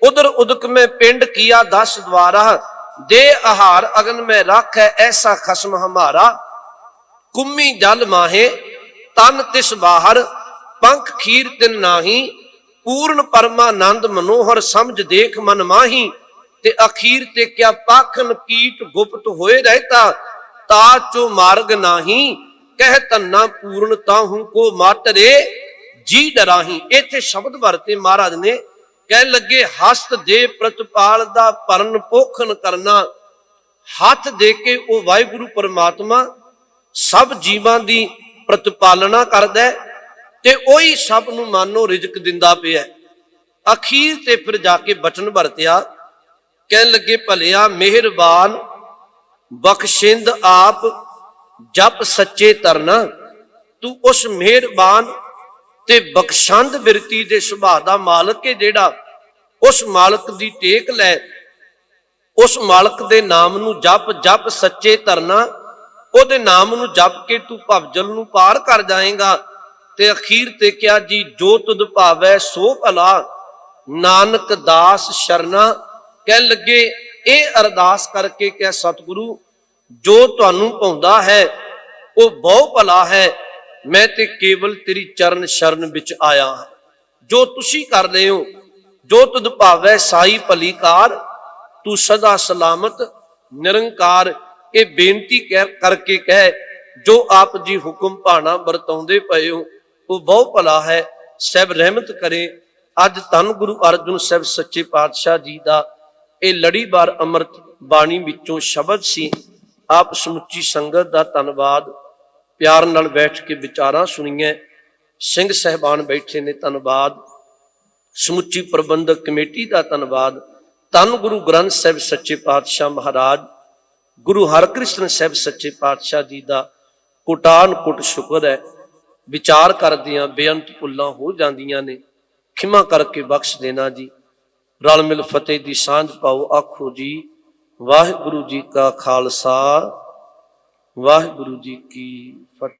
उदर उदक में पिंड किया 10 द्वारा, दे आहार अगन में रख है ऐसा खसम हमारा। कुम्मी जल माहे तन तिस बाहर, पंख खीर तिन नाही, पूर्ण परमानंद मनोहर समझ देख मन माही। ते अखीर ते क्या पाखन कीट गुप्त होए रहता, ता चो मार्ग नाही, ਕਹਿ ਧੰਨਾ ਪੂਰਨ ਤਾਹੂ ਕੋ ਮਾਤਰੇ ਜੀ ਡਰਾਹੀ। ਇੱਥੇ ਸ਼ਬਦ ਵਰਤੇ ਮਹਾਰਾਜ ਨੇ, ਕਹਿਣ ਲੱਗੇ ਹਸਤ ਦੇ ਪ੍ਰਤਪਾਲ ਦਾ ਭਰਨ ਪੋਖਣ ਕਰਨਾ। ਹੱਥ ਦੇ ਕੇ ਉਹ ਵਾਹਿਗੁਰੂ ਪਰਮਾਤਮਾ ਸਭ ਜੀਵਾਂ ਦੀ ਪ੍ਰਤਪਾਲਨਾ ਕਰਦਾ, ਤੇ ਉਹੀ ਸਭ ਨੂੰ ਮਾਨੋ ਰਿਜ਼ਕ ਦਿੰਦਾ ਪਿਆ। ਅਖੀਰ ਤੇ ਫਿਰ ਜਾ ਕੇ ਬਚਨ ਵਰਤਿਆ, ਕਹਿਣ ਲੱਗੇ ਭਲਿਆ ਮਿਹਰਬਾਨ ਬਖਸ਼ਿੰਦ ਆਪ, ਜਪ ਸੱਚੇ ਤਰਨਾ। ਤੂੰ ਉਸ ਮਿਹਰਬਾਨ ਤੇ ਬਖਸ਼ੰਦ ਬਿਰਤੀ ਦੇ ਸੁਭਾਅ ਦਾ ਮਾਲਕ ਹੈ ਜਿਹੜਾ, ਉਸ ਮਾਲਕ ਦੀ ਟੇਕ ਲੈ, ਉਸ ਮਾਲਕ ਦੇ ਨਾਮ ਨੂੰ ਜਪ ਜਪ ਸੱਚੇ ਧਰਨਾ, ਉਹਦੇ ਨਾਮ ਨੂੰ ਜਪ ਕੇ ਤੂੰ ਭਵਜਲ ਨੂੰ ਪਾਰ ਕਰ ਜਾਏਗਾ। ਤੇ ਅਖੀਰ ਤੇ ਕਿਹਾ ਜੀ, ਜੋ ਤੁਧ ਭਾਵੈ ਸੋ ਭਲਾ, ਨਾਨਕ ਦਾਸ ਸ਼ਰਨਾ। ਕਹਿ ਲੱਗੇ ਇਹ ਅਰਦਾਸ ਕਰਕੇ ਕਹਿ ਸਤਿਗੁਰੂ, ਜੋ ਤੁਹਾਨੂੰ ਭਾਉਂਦਾ ਹੈ ਉਹ ਬਹੁ ਭਲਾ ਹੈ, ਮੈਂ ਤੇ ਕੇਵਲ ਤੇਰੀ ਚਰਨ ਸ਼ਰਨ ਵਿੱਚ ਆਇਆ ਹਾਂ। ਜੋ ਤੁਸੀਂ ਕਰਦੇ ਹੋ, ਜੋ ਤੁਧ ਭਾਵੈ ਸਾਈ ਭਲੀ ਕਾਰ, ਤੂੰ ਸਦਾ ਸਲਾਮਤ ਨਿਰੰਕਾਰ। ਇਹ ਬੇਨਤੀ ਕਰਕੇ ਕਹਿ, ਜੋ ਆਪ ਜੀ ਹੁਕਮ ਭਾਣਾ ਵਰਤਾਉਂਦੇ ਪਏ ਹੋ ਉਹ ਬਹੁ ਭਲਾ ਹੈ, ਸਹਿਬ ਰਹਿਮਤ ਕਰੇ। ਅੱਜ ਧੰਨ ਗੁਰੂ ਅਰਜਨ ਸਾਹਿਬ ਸੱਚੇ ਪਾਤਸ਼ਾਹ ਜੀ ਦਾ ਇਹ ਲੜੀਵਾਰ ਅੰਮ੍ਰਿਤ ਬਾਣੀ ਵਿੱਚੋਂ ਸ਼ਬਦ ਸੀ। ਆਪ ਸਮੁੱਚੀ ਸੰਗਤ ਦਾ ਧੰਨਵਾਦ, ਪਿਆਰ ਨਾਲ ਬੈਠ ਕੇ ਵਿਚਾਰਾਂ ਸੁਣੀਆਂ। ਸਿੰਘ ਸਹਿਬਾਨ ਬੈਠੇ ਨੇ, ਧੰਨਵਾਦ। ਸਮੁੱਚੀ ਪ੍ਰਬੰਧਕ ਕਮੇਟੀ ਦਾ ਧੰਨਵਾਦ। ਧੰਨ ਗੁਰੂ ਗ੍ਰੰਥ ਸਾਹਿਬ ਸੱਚੇ ਪਾਤਸ਼ਾਹ ਮਹਾਰਾਜ, ਗੁਰੂ ਹਰਕ੍ਰਿਸ਼ਨ ਸਾਹਿਬ ਸੱਚੇ ਪਾਤਸ਼ਾਹ ਜੀ ਦਾ ਕੋਟਾਨ ਕੋਟ ਸ਼ੁਕਰ ਹੈ। ਵਿਚਾਰ ਕਰਦਿਆਂ ਬੇਅੰਤ ਭੁੱਲਾਂ ਹੋ ਜਾਂਦੀਆਂ ਨੇ, ਖਿਮਾ ਕਰਕੇ ਬਖਸ਼ ਦੇਣਾ ਜੀ। ਰਲ ਮਿਲ ਫਤਿਹ ਦੀ ਸਾਂਝ ਪਾਓ, ਆਖੋ ਜੀ ਵਾਹਿਗੁਰੂ ਜੀ ਕਾ ਖਾਲਸਾ, ਵਾਹਿਗੁਰੂ ਜੀ ਕੀ ਫਤਿਹ।